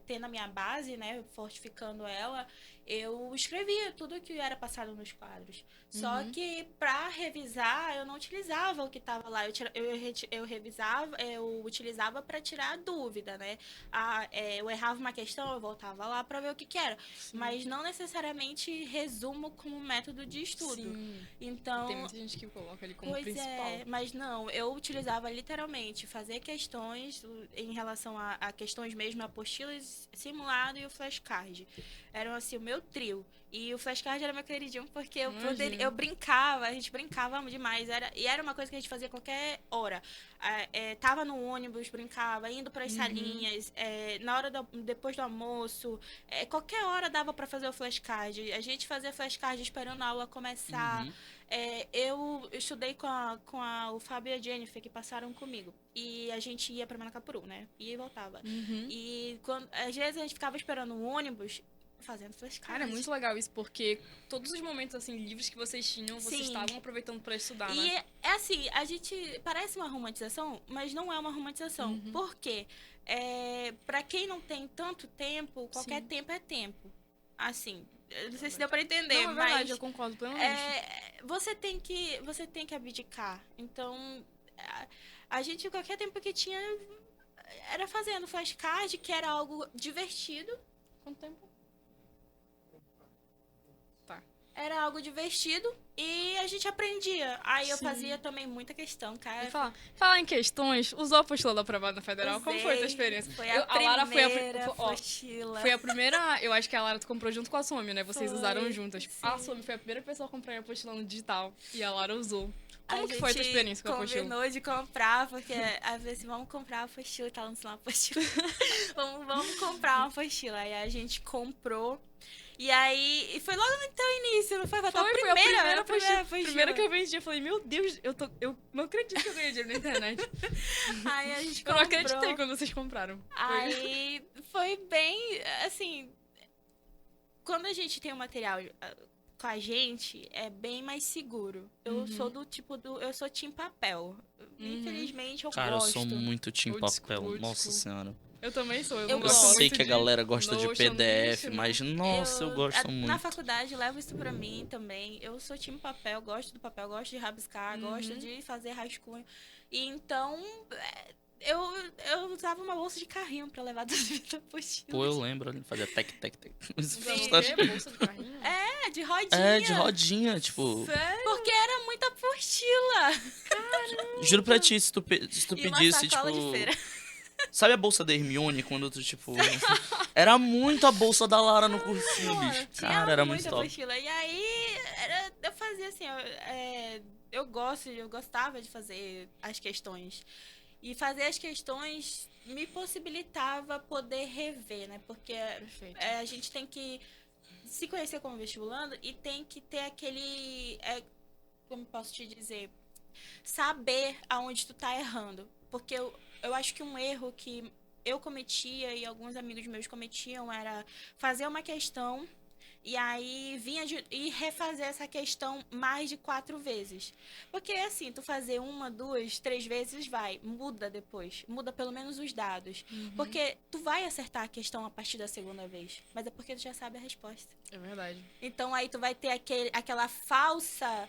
tendo a minha base, né, fortificando ela, eu escrevia tudo que era passado nos quadros. Só que pra revisar, eu não utilizava o que tava lá. Eu revisava, eu utilizava pra tirar a dúvida, né? Eu errava uma questão, eu voltava lá pra ver o que era. Sim. Mas não necessariamente resumo como método de estudo. Sim. Então, Tem muita gente que coloca ele como pois principal. mas não, eu utilizava literalmente fazer questões em relação a questões mesmo, apostilas, simulado e o flashcard. Eram assim, o meu trio. E o flashcard era meu queridinho porque eu brincava, a gente brincava demais. Era uma coisa que a gente fazia qualquer hora. Tava no ônibus, brincava, indo para as salinhas, na hora depois do almoço, qualquer hora dava para fazer o flashcard. A gente fazia flashcard esperando a aula começar. Eu estudei com o Fábio e a Jennifer, que passaram comigo. E a gente ia pra Manacapuru, né? Ia e voltava. E às vezes a gente ficava esperando o ônibus fazendo flashcard. Cara, é muito legal isso, porque todos os momentos, assim, livres que vocês tinham, vocês Sim. estavam aproveitando pra estudar, E né? é assim, a gente parece uma romantização, mas não é uma romantização. Por quê? Pra quem não tem tanto tempo, qualquer tempo é tempo. Assim, eu não sei se deu pra entender, Não, é verdade, mas eu concordo plenamente. você tem que abdicar. Então, a gente, qualquer tempo que tinha, era fazendo flashcard, que era algo divertido. Quanto tempo? Tá. era algo divertido e a gente aprendia. Aí eu Sim. fazia também muita questão, cara. E falar em questões, usou a apostila da aprovada na Federal? Como foi a tua experiência? Foi a Lara primeira ó, apostila. foi a primeira, eu acho que a Lara tu comprou junto com a Somi, né? Vocês Foi, usaram juntas. sim. A Somi foi a primeira pessoa a comprar a apostila no digital e a Lara usou. A Como que foi a tua gente experiência com a apostila? combinou de comprar, porque às vezes vamos comprar uma apostila, tá lançando uma apostila. vamos comprar uma apostila. Aí a gente comprou. E aí, e foi logo no teu início, não foi? Foi a primeira apostila. Primeira que eu vendi, eu falei, meu Deus, eu não acredito que eu ganhei dinheiro na internet. Aí a gente Eu comprou. não acreditei quando vocês compraram. Aí foi bem, assim, quando a gente tem o material com a gente, é bem mais seguro. Eu sou do tipo eu sou team papel. Infelizmente eu Cara, gosto. eu sou muito team Old school, papel, old nossa school. senhora. Eu também sou. Eu, Eu não Eu gosto gosto sei muito que a de galera gosta de Notion, PDF, lixo, né? mas nossa, eu gosto muito. Na faculdade, eu levo isso pra mim também. Eu sou time papel, gosto do papel, gosto de rabiscar, gosto de fazer rascunho. E então, eu usava uma bolsa de carrinho pra levar das minhas apostilas. Pô, eu lembro, ele fazia tec. Usava o quê? Bolsa do carrinho? É, de rodinha. É, de rodinha, tipo. Sério? Porque era muita apostila. Juro pra ti, se tu E uma pedisse, sacola tipo. de feira. Sabe a bolsa da Hermione quando tu, tipo. Era muito a bolsa da Lara no cursinho, bicho. Tinha Cara, era muito muita top. apostila. E aí, eu fazia assim, eu gostava de fazer as questões. E fazer as questões me possibilitava poder rever, né? Porque Perfeito. a gente tem que se conhecer como vestibulando e tem que ter aquele... como posso te dizer? Saber aonde tu tá errando. Porque eu acho que um erro que eu cometia e alguns amigos meus cometiam era fazer uma questão e aí e refazer essa questão mais de 4 vezes. Porque assim, tu fazer 1, 2, 3 vezes muda depois. Muda pelo menos os dados. Porque tu vai acertar a questão a partir da segunda vez. Mas é porque tu já sabe a resposta. É verdade. Então aí tu vai ter aquela falsa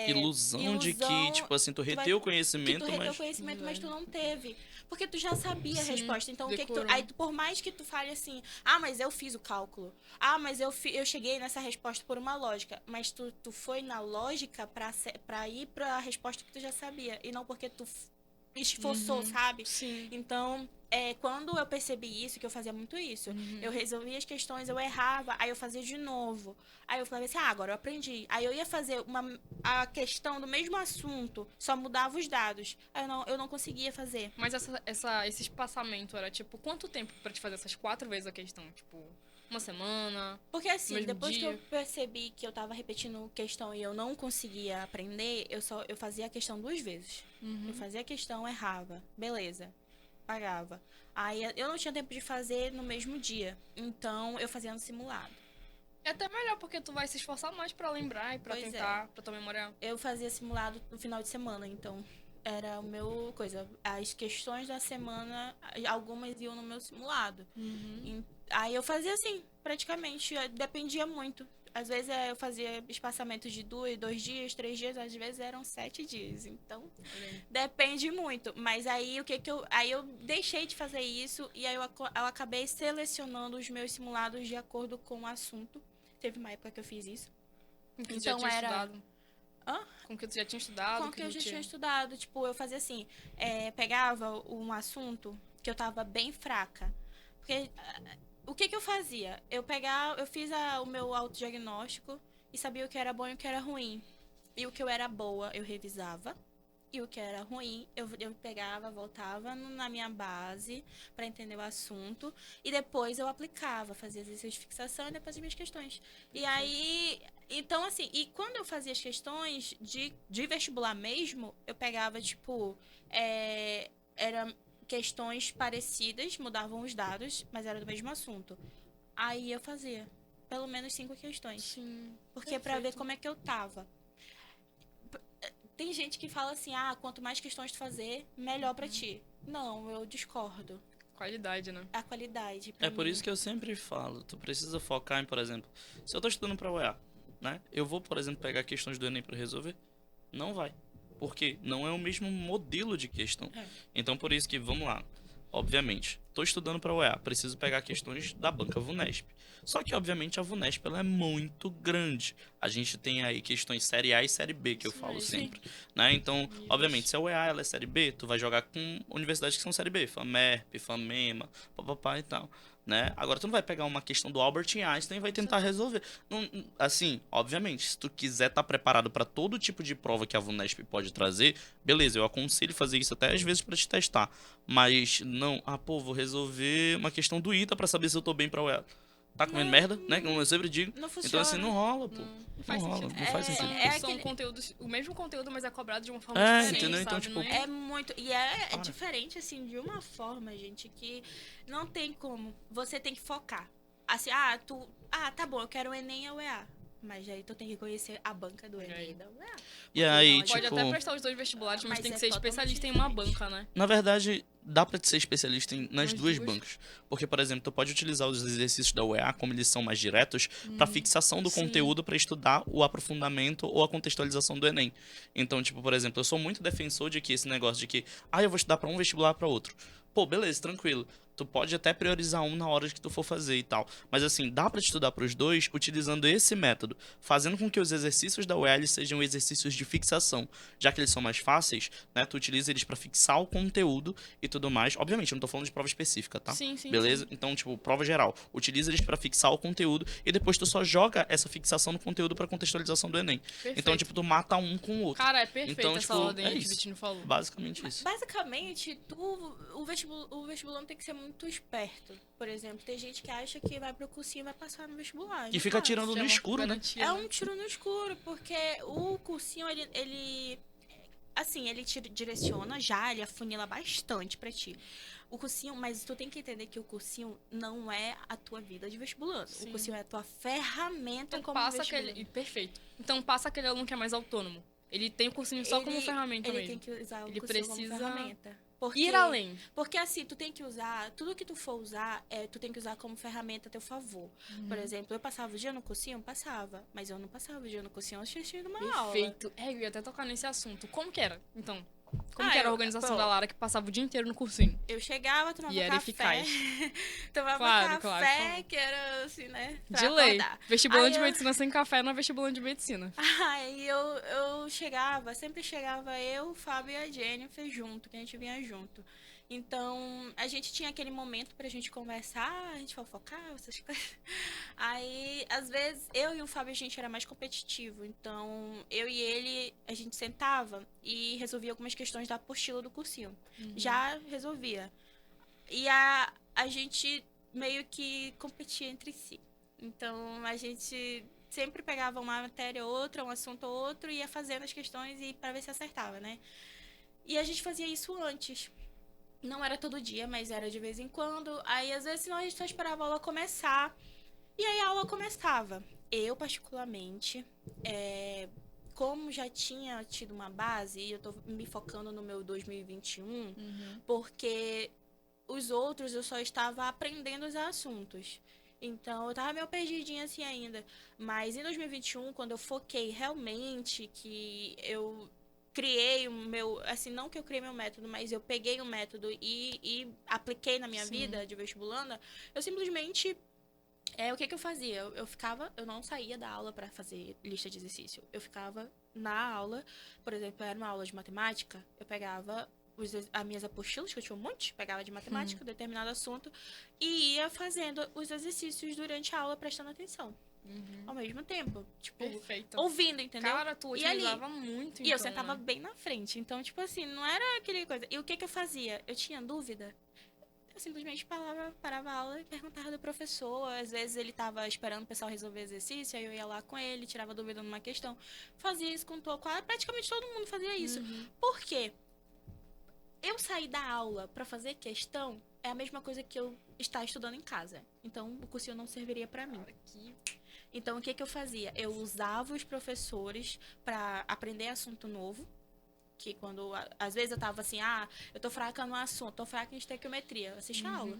Ilusão de que, tipo assim, tu reteu o que conhecimento, tu reteu mas. o conhecimento, mas tu não teve. Porque tu já sabia a Sim, resposta. Então, decorou. aí por mais que tu fale assim, mas eu fiz o cálculo. Mas eu cheguei nessa resposta por uma lógica. Mas tu foi na lógica pra ir pra resposta que tu já sabia. E não porque tu esforçou, sabe? Sim. Então, quando eu percebi isso, que eu fazia muito isso, eu resolvia as questões, eu errava, aí eu fazia de novo. Aí eu falava assim, agora eu aprendi. Aí eu ia fazer a questão do mesmo assunto, só mudava os dados. Aí eu não conseguia fazer. Mas esse espaçamento era, tipo, quanto tempo pra te fazer essas 4 vezes a questão? Tipo, uma semana? Porque assim, Mesmo depois que eu dia? percebi que eu tava repetindo questão e eu não conseguia aprender, eu fazia a questão 2 vezes. Eu fazia a questão, errava. Beleza. Pagava. Aí eu não tinha tempo de fazer no mesmo dia. Então eu fazia no simulado. É até melhor, porque tu vai se esforçar mais pra lembrar e pra Pois tentar, pra tua memória. Eu fazia simulado no final de semana, então era o meu coisa. As questões da semana, algumas iam no meu simulado. Aí eu fazia assim, praticamente, dependia muito. Às vezes eu fazia espaçamentos de 2 dias, 3 dias, às vezes eram 7 dias. Então, depende muito. Mas aí aí eu deixei de fazer isso e aí eu acabei selecionando os meus simulados de acordo com o assunto. Teve uma época que eu fiz isso. Com que tu Então já tinha era- estudado. Hã? Com que tu já tinha estudado. Com que eu já tinha estudado. Tipo, eu fazia assim, pegava um assunto que eu tava bem fraca. Porque o que eu fazia? Eu fiz o meu autodiagnóstico e sabia o que era bom e o que era ruim. E o que eu era boa, eu revisava. E o que era ruim, eu pegava, voltava na minha base para entender o assunto. E depois eu aplicava, fazia exercício de fixação e depois as minhas questões. E aí, então assim, e quando eu fazia as questões de vestibular mesmo, eu pegava, tipo, era questões parecidas, mudavam os dados, mas era do mesmo assunto. Aí eu fazia pelo menos 5 questões. Sim. Porque pra ver como é que eu tava. Tem gente que fala assim, quanto mais questões tu fazer, melhor pra ti. Não, eu discordo. Qualidade, né? A qualidade. Pra É por mim. isso que eu sempre falo, tu precisa focar em, por exemplo, se eu tô estudando pra UEA, né? Eu vou, por exemplo, pegar questões do Enem pra resolver? Não vai. Porque não é o mesmo modelo de questão. É. Então, por isso que, vamos lá. obviamente, tô estudando para UEA, preciso pegar questões da banca VUNESP. Só que, obviamente, a VUNESP ela é muito grande. A gente tem aí questões série A e série B, que eu Isso falo mesmo. sempre. Né? Então, Níveis. obviamente, se a UEA ela é série B, tu vai jogar com universidades que são série B. FAMERP, FAMEMA, papapá e tal. Né? Agora, tu não vai pegar uma questão do Albert Einstein e vai tentar resolver. Assim, obviamente, se tu quiser estar preparado para todo tipo de prova que a VUNESP pode trazer, beleza, eu aconselho fazer isso até às vezes para te testar. Mas não, vou resolver uma questão do ITA para saber se eu tô bem pra UEA. Tá comendo Não, merda, né? Como eu sempre digo. Não funciona. Então, assim, não rola, pô. Não faz Não rola, sentido. não faz sentido. São aquele- conteúdos, o mesmo conteúdo, mas é cobrado de uma forma É, diferente, entendeu? Então, sabe? tipo, Não é- É muito. E é Para. diferente, assim, de uma forma, gente, que não tem como. Você tem que focar. Assim, tá bom, eu quero o Enem e a UEA. Mas aí tu tem que conhecer a banca do Enem e da UEA. E aí, não, Pode tipo, até prestar os dois vestibulares, mas Mas tem que é ser totalmente especialista em uma diferente. banca, né? na verdade, dá pra ser especialista nas Nas duas duas? bancas. Porque, por exemplo, tu pode utilizar os exercícios da UEA, como eles são mais diretos, pra fixação do sim. conteúdo pra estudar o aprofundamento ou a contextualização do Enem. Então, tipo, por exemplo, eu sou muito defensor de que esse negócio de que, eu vou estudar pra um vestibular pra outro. Pô, beleza, tranquilo. Tu pode até priorizar um na hora que tu for fazer e tal. Mas assim, dá pra te estudar pros dois utilizando esse método, fazendo com que os exercícios da UEL sejam exercícios de fixação. Já que eles são mais fáceis, né? Tu utiliza eles pra fixar o conteúdo e tudo mais. Obviamente, eu não tô falando de prova específica, tá? Sim, sim. Beleza? Então, tipo, prova geral. Utiliza eles pra fixar o conteúdo e depois tu só joga essa fixação no conteúdo pra contextualização do Enem. Perfeito. Então, tipo, tu mata um com o outro. Cara, é perfeita Então, essa tipo, ordem é aí que o isso. Vitinho falou. Basicamente isso. Basicamente, o vestibulando tem que ser muito esperto. Por exemplo, tem gente que acha que vai pro cursinho e vai passar no vestibular. E Não fica vai. tirando Já é no uma escuro, né? garantia, É né? um tiro no escuro, porque o cursinho, ele assim, ele te direciona já, ele afunila bastante pra ti. O cursinho, mas tu tem que entender que o cursinho não é a tua vida de vestibulando. Sim. O cursinho é a tua ferramenta Então como passa vestibulando. aquele. Perfeito. Então passa aquele aluno que é mais autônomo. Ele tem o cursinho só como ferramenta Ele mesmo. tem que usar o Ele cursinho como precisa ferramenta. Ir além. Porque assim, tu tem que usar, tudo que tu for usar, tu tem que usar como ferramenta a teu favor. Por exemplo, eu passava o dia no cursinho? Passava. Mas eu não passava o dia no cursinho assistindo uma aula. Perfeito. Eu ia até tocar nesse assunto. Como que era? Então, como Ah, que era a eu- organização pô. da Lara que passava o dia inteiro no cursinho? Eu chegava, tomava E era café. eficaz. Tomava Claro, café, claro. que era assim, né? pra De lei. acordar. Vestibulante Aí de eu- medicina sem café não é vestibulante de medicina. Aí eu chegava, sempre chegava eu, o Fábio e a Jennifer junto, que a gente vinha junto. Então, a gente tinha aquele momento pra gente conversar, a gente fofocar, essas coisas. Aí, às vezes, eu e o Fábio, a gente era mais competitivo. Então, eu e ele, a gente sentava e resolvia algumas questões da apostila do cursinho. Já resolvia. E a gente meio que competia entre si. Então, a gente sempre pegava uma matéria ou outra, um assunto ou outro, e ia fazendo as questões e para ver se acertava, né? E a gente fazia isso antes. Não era todo dia, mas era de vez em quando. Aí, às vezes, senão a gente só esperava a aula começar. E aí a aula começava. Eu, particularmente, como já tinha tido uma base, e eu tô me focando no meu 2021, porque os outros eu só estava aprendendo os assuntos. Então, eu tava meio perdidinha assim ainda. Mas em 2021, quando eu foquei realmente, que eu criei o meu... Assim, não que eu criei meu método, mas eu peguei o método e apliquei na minha Sim. vida de vestibulanda, eu simplesmente... o que eu fazia? Eu não saía da aula para fazer lista de exercício. Eu ficava na aula, por exemplo, era uma aula de matemática, eu pegava as minhas apostilas, que eu tinha um monte, pegava de matemática, determinado assunto, e ia fazendo os exercícios durante a aula, prestando atenção. Ao mesmo tempo, tipo, Perfeito. ouvindo, entendeu? Cara, tu E ali- utilizava muito, E eu então, sentava né? bem na frente. Então, tipo assim, não era aquele coisa. E o que eu fazia? Eu tinha dúvida. Eu simplesmente parava a aula e perguntava do professor. Às vezes ele tava esperando o pessoal resolver exercício, aí eu ia lá com ele, tirava dúvida numa questão. Fazia isso com praticamente todo mundo fazia isso. Por quê? Eu sair da aula pra fazer questão é a mesma coisa que eu estar estudando em casa. Então, o cursinho não serviria pra mim. Então, o que eu fazia? Eu usava os professores pra aprender assunto novo. Que quando, às vezes eu tava assim, eu tô fraca no assunto, tô fraca em estequiometria. Assiste a aula.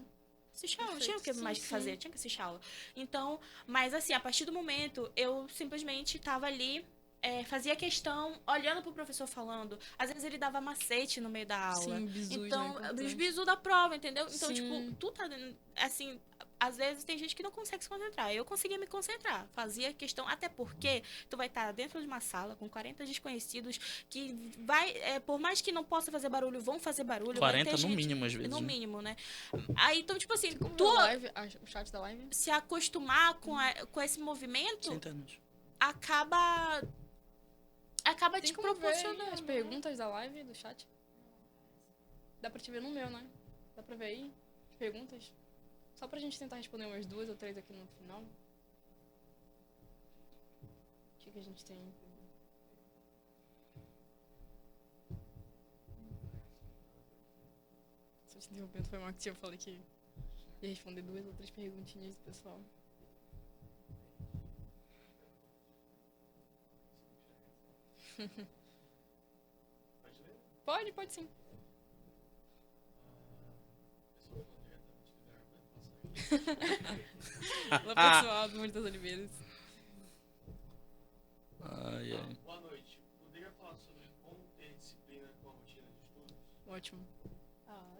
Assiste a aula, não tinha o que Perfeito. mais Sim, que fazer, sim. tinha que assistir a aula. Então, mas assim, a partir do momento, eu simplesmente tava ali fazia questão, olhando pro professor falando. Às vezes ele dava macete no meio da aula. Sim, bizus, Então, né, os bisus da prova, entendeu? Então, Sim. tipo, tu tá, assim, às vezes tem gente que não consegue se concentrar. Eu conseguia me concentrar. Fazia questão, até porque tu vai estar dentro de uma sala com 40 desconhecidos que por mais que não possa fazer barulho, vão fazer barulho. 40 vai ter no gente, mínimo, às vezes. no né? mínimo, né? Aí, então, tipo assim, Como tu a live, o chat da live? se acostumar com esse movimento, Sem internet. acaba Tem te como ver proporcionando. as perguntas da live, do chat? Dá pra te ver no meu, né? Dá pra ver aí as perguntas? Só pra gente tentar responder umas 2 ou 3 aqui no final. O que a gente tem? Só te interrompendo, foi mal que eu falei que ia responder 2 ou 3 perguntinhas do pessoal. Pode sim. Alô, pessoal do Monte das Oliveiras. Ai, ai. Boa noite. Poderia falar sobre como ter disciplina com a rotina de estudos? Ótimo.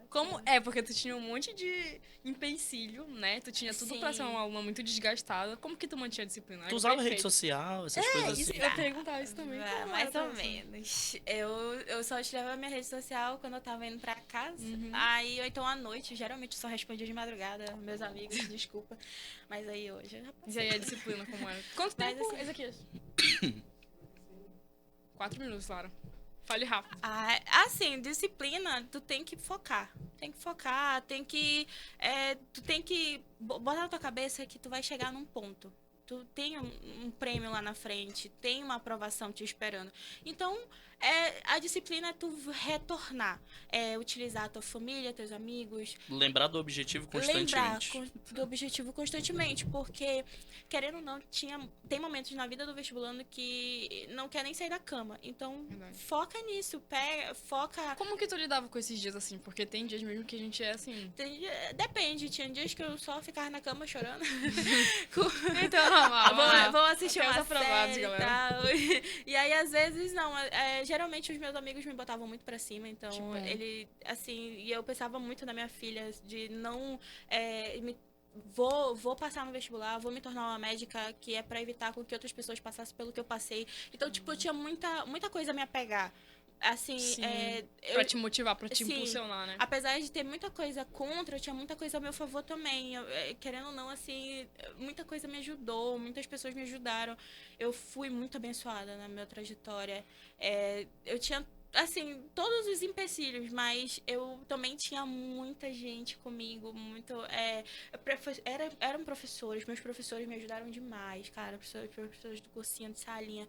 Como é, porque tu tinha um monte de empecilho, né? Tu tinha tudo pra ser uma aluna muito desgastada. Como que tu mantinha a disciplina? Tu Era usava perfeito. rede social, essas coisas Isso, assim? eu ia perguntar isso também. Ah, Como mais era ou pra você? menos. Eu só utilizava minha rede social quando eu tava indo pra casa. Uhum. Aí, ou então à noite, geralmente eu só respondia de madrugada, meus amigos, desculpa. Mas aí hoje, rapaz. E aí a disciplina, como era? Quanto Mas, tempo, assim- Ezequias? 4 minutos, Lara. Fale rápido. Assim, disciplina, tu tem que focar. Tem que focar, tu tem que botar na tua cabeça que tu vai chegar num ponto. Tu tem um prêmio lá na frente, tem uma aprovação te esperando. Então, a disciplina é tu retornar. Utilizar a tua família, teus amigos. Lembrar do objetivo Lembrar constantemente. do objetivo constantemente. Porque, querendo ou não, tem momentos na vida do vestibulando que não quer nem sair da cama. Então, Verdade. foca nisso. Foca... Como que tu lidava com esses dias assim? Porque tem dias mesmo que a gente é assim. Depende, tinha dias que eu só ficava na cama chorando. Então, normal. Vou assistir Até os uma aprovados, série e galera. tal. E aí, às vezes, não. Geralmente, os meus amigos me botavam muito pra cima. Então, Tipo, ele, assim... E eu pensava muito na minha filha, de não... Vou passar no vestibular, vou me tornar uma médica, que é pra evitar com que outras pessoas passassem pelo que eu passei. Então, tipo, eu tinha muita coisa a me apegar. Assim, Sim. eu, Pra te motivar, pra te Sim. impulsionar, né? apesar de ter muita coisa contra, eu tinha muita coisa a meu favor também. Querendo ou não, assim, muita coisa me ajudou, muitas pessoas me ajudaram. Eu fui muito abençoada na minha trajetória. Eu tinha, assim, todos os empecilhos, mas eu também tinha muita gente comigo, eram professores, meus professores me ajudaram demais, cara, professores do cursinho, de salinha,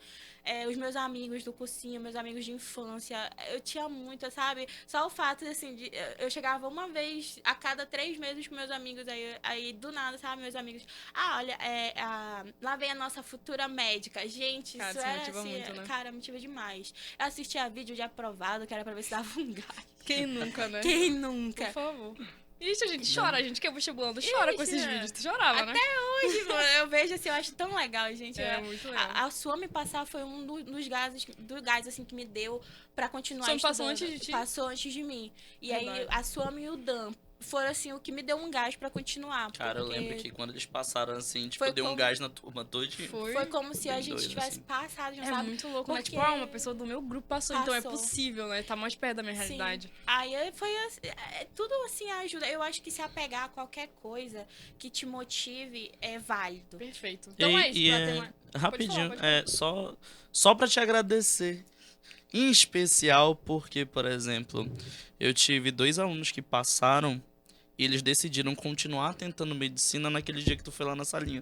os meus amigos do cursinho, meus amigos de infância, eu tinha muita, sabe? Só o fato, assim, eu chegava uma vez a cada 3 meses com meus amigos, aí do nada, sabe, meus amigos, olha, lá vem a nossa futura médica, gente, Cara, isso isso era, motiva assim, muito, né? cara, motiva demais. Eu assistia vídeo de aprovado, que era pra ver se dava um gás. Quem nunca, né? Quem nunca? Por favor. Ixi, a gente chora, a gente que é vestibulando, chora com esses Ixi, vídeos. Tu chorava, né? Hoje, mano, eu vejo assim, eu acho tão legal, gente. É muito legal. A sua me passar foi um dos gás, assim, que me deu pra continuar Sua me estudando. passou antes de ti? Passou antes de mim. E aí, Verdade. a Suami e o Dan foram, assim, o que me deu um gás pra continuar. Cara, eu porque lembro que quando eles passaram assim, tipo, Foi deu um como- gás na turma todinha. Foi como se a Bem gente doido, tivesse assim. passado, já É sabe? muito louco, né? Porque- Tipo, uma pessoa do meu grupo passou, então é Passou. possível, né? Tá mais perto da minha realidade. Aí foi tudo assim ajuda. Eu acho que se apegar a qualquer coisa que te motive é válido. Perfeito. Então é isso, pra ter mais... Rapidinho, Pode falar. só pra te agradecer. Em especial porque, por exemplo, eu tive 2 alunos que passaram e eles decidiram continuar tentando medicina naquele dia que tu foi lá na salinha.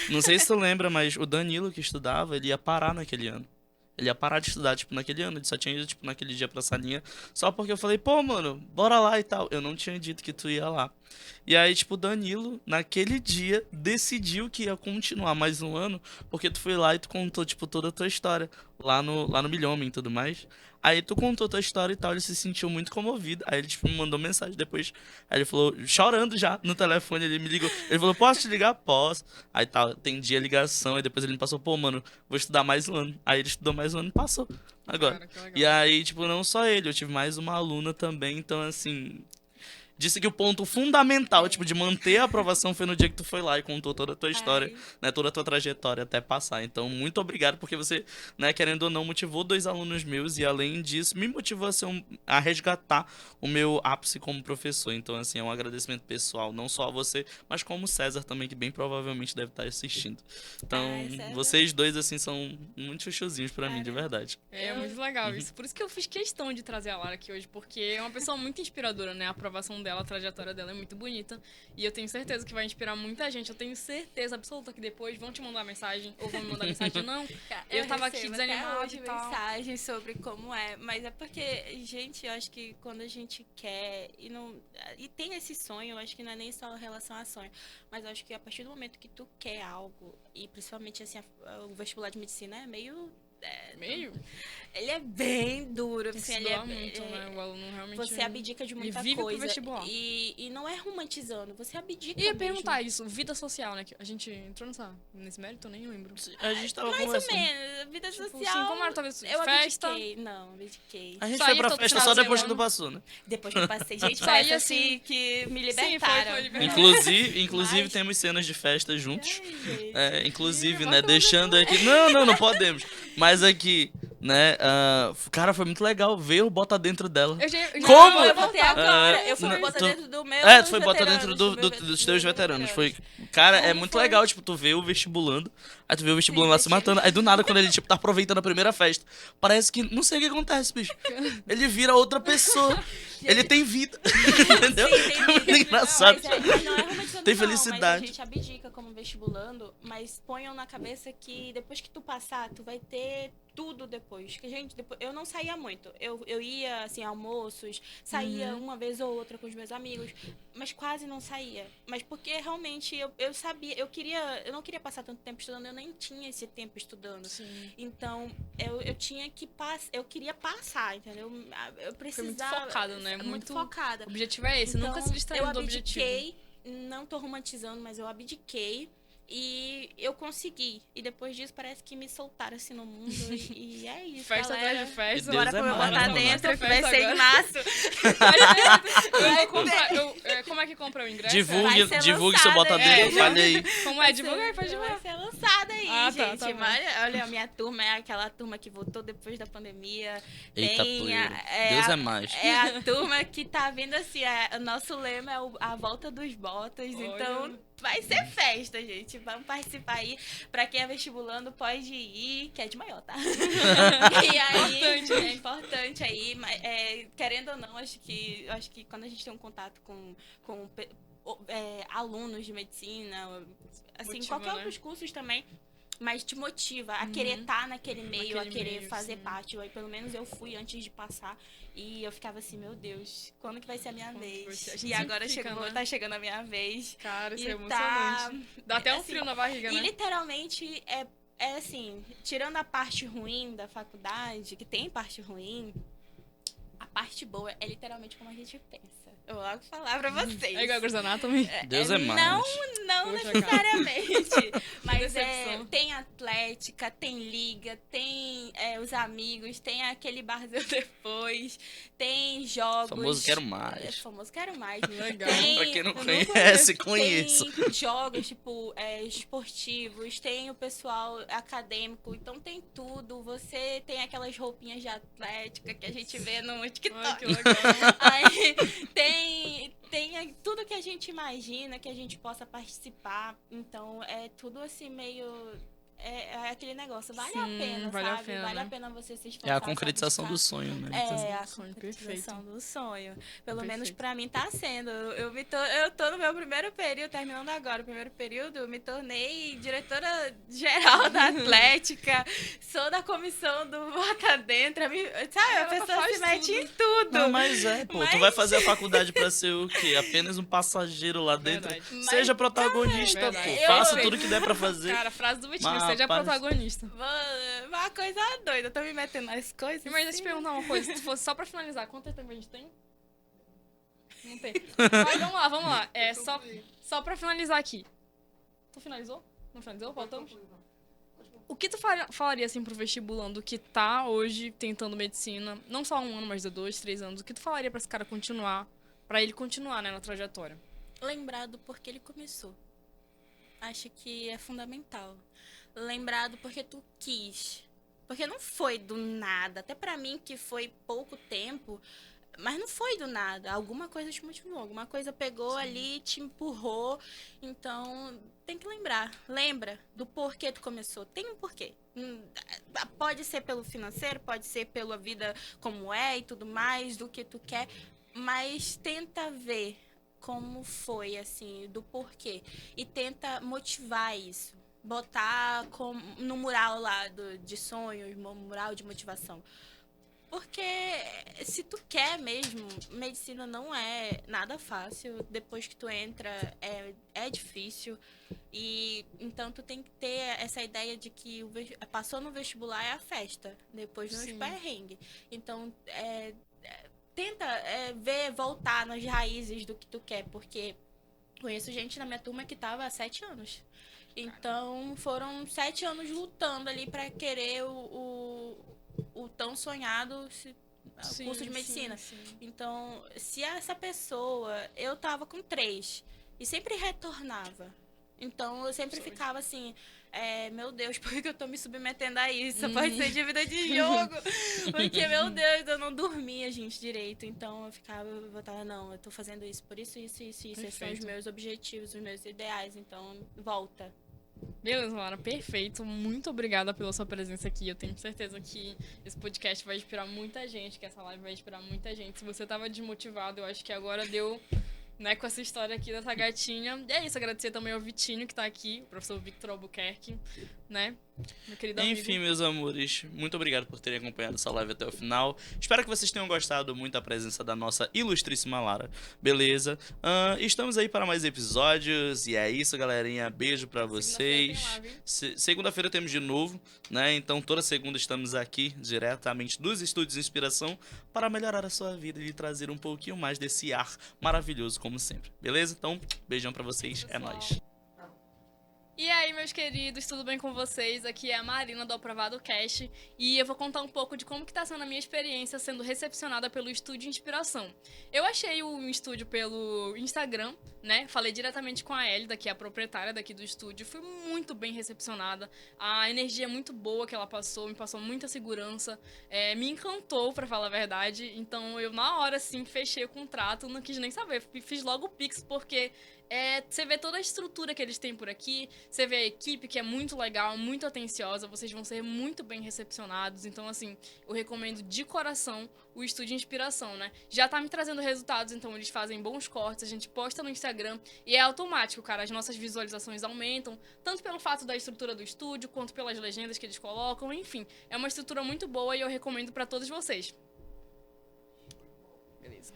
Não sei se tu lembra, mas o Danilo que estudava, ele ia parar naquele ano. Ele ia parar de estudar, tipo, naquele ano. Ele só tinha ido, tipo, naquele dia pra salinha. Só porque eu falei, pô, mano, bora lá e tal. Eu não tinha dito que tu ia lá. E aí, tipo, o Danilo, naquele dia, decidiu que ia continuar mais um ano, porque tu foi lá e tu contou, tipo, toda a tua história lá no Milhomem e tudo mais. Aí tu contou tua história e tal, ele se sentiu muito comovido. Aí ele, tipo, me mandou mensagem depois. Aí ele falou, chorando já no telefone, ele me ligou. Ele falou, posso te ligar? Posso. Aí tal, atendi a ligação, aí depois ele me passou, pô, mano, vou estudar mais um ano. Aí ele estudou mais um ano e passou. Agora. Cara, que legal. E aí, tipo, não só ele, eu tive mais uma aluna também, então assim. Disse que o ponto fundamental, tipo, de manter a aprovação foi no dia que tu foi lá e contou toda a tua história, Ai. né? Toda a tua trajetória até passar. Então, muito obrigado, porque você, né, querendo ou não, motivou 2 alunos meus e, além disso, me motivou a, a resgatar o meu ápice como professor. Então, assim, é um agradecimento pessoal, não só a você, mas como o César também, que bem provavelmente deve estar assistindo. Então, Ai, César. vocês dois, assim, são muito chuchuzinhos pra mim, de verdade. É muito legal isso. Por isso que eu fiz questão de trazer a Lara aqui hoje, porque é uma pessoa muito inspiradora, né? A aprovação dela, a trajetória dela é muito bonita. E eu tenho certeza que vai inspirar muita gente. Eu tenho certeza absoluta que depois vão te mandar mensagem, ou vão me mandar mensagem, não. Eu tava aqui recebo desanimada até hoje e tal. mensagens sobre como é, mas é porque, gente, eu acho que quando a gente quer e tem esse sonho, eu acho que não é nem só em relação a sonho, mas eu acho que a partir do momento que tu quer algo, e principalmente assim, o vestibular de medicina é meio Meio? ele é bem duro, Tem que assim, se ele doar muito, né? O aluno realmente... você abdica de muita vive pro coisa vestibular. e não é romantizando, você abdica E ia mesmo. perguntar isso, vida social, né? Que a gente entrou nesse mérito, eu nem lembro. A gente tava Mais ou conversando. menos, vida Tipo, social. sim, como era talvez eu festa? abdiquei. Não, abdiquei. A gente Saía foi pra todo festa final só de depois que tu semana. passou, né? Depois que eu passei, gente, Saía foi assim. assim que me Sim, libertaram. foi libertaram. Inclusive Mas- temos cenas de festa juntos. Ai, gente. Inclusive, Ih, né, bota deixando aqui... Não podemos. Mas aqui, né, cara, foi muito legal ver o Bota Dentro dela. Como? Eu botei agora. Eu fui não, botar tu- dentro do meu. Tu dos foi botar veteranos, dentro do meu dos ve- teus dos veteranos. veteranos. Cara, é Como muito foi? legal, tipo, tu vê o vestibulando, aí tu vê o vestibulando Sim, lá se vestibular. matando, aí do nada, quando ele, tipo, tá aproveitando a primeira festa, parece que, não sei o que acontece, bicho. Ele vira outra pessoa. Ele tem vida. Entendeu? Sim, tem É muito vida. engraçado. Não, mas não é romantizando, Tem não, felicidade. Mas a gente abdica como vestibulando, mas ponham na cabeça que depois que tu passar, tu vai ter tudo depois. Que, gente, depois, eu não saía muito. Eu ia, assim, almoços, saía uma vez ou outra com os meus amigos, mas quase não saía. Mas porque realmente eu sabia, eu não queria passar tanto tempo estudando, eu nem tinha esse tempo estudando. Sim. Então, eu tinha que passar, eu queria passar, entendeu? Eu Foi muito precisava... focado, né? Muito focada. O objetivo é esse, nunca se distraindo do objetivo. Eu abdiquei, não tô romantizando, mas eu abdiquei e eu consegui. E depois disso parece que me soltaram assim no mundo e é isso, Festa galera. atrás de festa. E Deus Bora é pra eu mais, botar né, dentro, que vai Festa ser em agora. março. Eu vou comprar. Como é que compra o ingresso? Divulgue ser divulgue seu Bota lançada, Dentro, fale aí. Como é? Divulga aí, pode Vai divulgar. ser lançada aí, Ah, tá, gente. tá bom. Mas, olha, a minha turma é aquela turma que voltou depois da pandemia. Eita, Tem pleiro. a- Deus a- é mais. É a turma que tá vindo assim, o nosso lema é a volta dos botas, Olha. então vai ser festa, gente. Vamos participar aí. Pra quem é vestibulando, pode ir, que é de maior, tá? E aí, Importante. é importante aí, mas, querendo ou não, acho que quando a gente tem um contato com alunos de medicina, assim, Motiva, qualquer né? outros cursos também, mas te motiva a querer estar naquele meio, Naquele a querer meio, fazer sim. parte. Aí, pelo menos eu fui antes de passar e eu ficava assim, meu Deus, quando que vai ser a minha Quando que vai vez? ser? A gente E sempre agora fica, chegou, né? tá chegando a minha vez. Cara, isso é E tá- emocionante. Dá até um assim, frio na barriga, E né? literalmente é assim, tirando a parte ruim da faculdade, que tem parte ruim, a parte boa é literalmente como a gente pensa. Eu vou logo falar pra vocês. É igual a Grey's Anatomy. Deus é mais. Não Poxa, necessariamente. Mas decepção. tem atlética, tem liga, tem os amigos, tem aquele barzinho depois, tem jogos. Famoso Quero Mais. Famoso Quero Mais. Legal. Pra quem não Eu não conhece, conheço. Tem jogos, tipo, esportivos, tem o pessoal acadêmico, então tem tudo. Você tem aquelas roupinhas de atlética que a gente vê no Ai, TikTok. que legal. Aí tem tudo que a gente imagina que a gente possa participar. Então é tudo assim meio é aquele negócio, vale Sim, a pena, vale a sabe? pena, Vale a né? pena você se É esforçar. a concretização pra do buscar. sonho, né? É, a Sonho concretização perfeito. do sonho. Pelo menos Perfeito. pra mim tá sendo. Eu tô no meu primeiro período, terminando agora o primeiro período, eu me tornei diretora geral da Atlética, sou da comissão do Bota Dentro, sabe? A Ela pessoa faz se mete tudo. em tudo. Não, mas pô, tu Mas- vai fazer a faculdade pra ser o quê? Apenas um passageiro lá dentro? Verdade. Mas, Seja protagonista, cara, pô. eu- Faça tudo que der pra fazer. Cara, frase do Vitinho, Mas, seja rapaz, protagonista. Mano, uma coisa doida, eu tô me metendo nas coisas. Mas deixa eu te assim. perguntar uma coisa, se fosse só pra finalizar, quanto tempo a gente tem? Não tem. Mas vamos lá. É só pra finalizar aqui. Tu finalizou? Não finalizou? Voltamos? O que tu falaria assim pro vestibulando que tá hoje tentando medicina, não só 1 ano, mas de 2, 3 anos, o que tu falaria pra esse cara continuar, pra ele continuar, né, na trajetória? Lembrar do porquê ele começou. Acho que é fundamental. Lembrar do porquê tu quis. Porque não foi do nada. Até pra mim, que foi pouco tempo, mas não foi do nada. Alguma coisa te motivou, alguma coisa pegou ali, te empurrou. Então, tem que lembrar. Lembra do porquê tu começou. Tem um porquê. Pode ser pelo financeiro, pode ser pela vida como é e tudo mais, do que tu quer. Mas tenta ver como foi, assim, do porquê. E tenta motivar isso. Botar no mural lá de sonhos, no mural de motivação. Porque se tu quer mesmo, medicina não é nada fácil. Depois que tu entra, é difícil. E então tu tem que ter essa ideia de que passou no vestibular é a festa. Depois nos Sim. perrengue. Então, tenta voltar nas raízes do que tu quer. Porque conheço gente na minha turma que tava há 7 anos. Então, foram 7 anos lutando ali pra querer o tão sonhado curso de medicina. Sim. Então, se essa pessoa... Eu tava com 3 e sempre retornava. Então, eu sempre ficava assim... meu Deus, por que eu tô me submetendo a isso? Pode ser dívida de jogo. Porque, meu Deus, eu não dormia, gente, direito. Então, eu voltava, não, eu tô fazendo isso por isso. Esses são os Perfeito. meus objetivos, os meus ideais. Então, volta. Beleza, Lara, perfeito. Muito obrigada pela sua presença aqui. Eu tenho certeza que esse podcast vai inspirar muita gente, que essa live vai inspirar muita gente. Se você tava desmotivado, eu acho que agora deu, né, com essa história aqui dessa gatinha. E é isso, agradecer também ao Vitinho, que tá aqui, o professor Victor Albuquerque, né, meu querido amigo. Enfim, meus amores, muito obrigado por terem acompanhado essa live até o final. Espero que vocês tenham gostado muito da presença da nossa ilustríssima Lara. Beleza? Estamos aí para mais episódios. E é isso, galerinha. Beijo pra vocês. Segunda-feira tem lá, viu? Segunda-feira temos de novo, né? Então toda segunda estamos aqui diretamente dos Estúdios Inspiração para melhorar a sua vida e lhe trazer um pouquinho mais desse ar maravilhoso, como sempre. Beleza? Então, beijão pra vocês. É Pessoal. nóis. E aí, meus queridos, tudo bem com vocês? Aqui é a Marina do Aprovado Cast e eu vou contar um pouco de como que tá sendo a minha experiência sendo recepcionada pelo Estúdio Inspiração. Eu achei o estúdio pelo Instagram, né? Falei diretamente com a Elida, que é a proprietária daqui do estúdio. Fui muito bem recepcionada. A energia é muito boa que ela passou, me passou muita segurança. Me encantou, pra falar a verdade. Então, eu na hora, assim, fechei o contrato, não quis nem saber. Fiz logo o Pix, porque... você vê toda a estrutura que eles têm por aqui, você vê a equipe que é muito legal, muito atenciosa, vocês vão ser muito bem recepcionados. Então, assim, eu recomendo de coração o Estúdio Inspiração, né? Já tá me trazendo resultados, então eles fazem bons cortes, a gente posta no Instagram e é automático, cara. As nossas visualizações aumentam, tanto pelo fato da estrutura do estúdio, quanto pelas legendas que eles colocam, enfim. É uma estrutura muito boa e eu recomendo pra todos vocês. Beleza.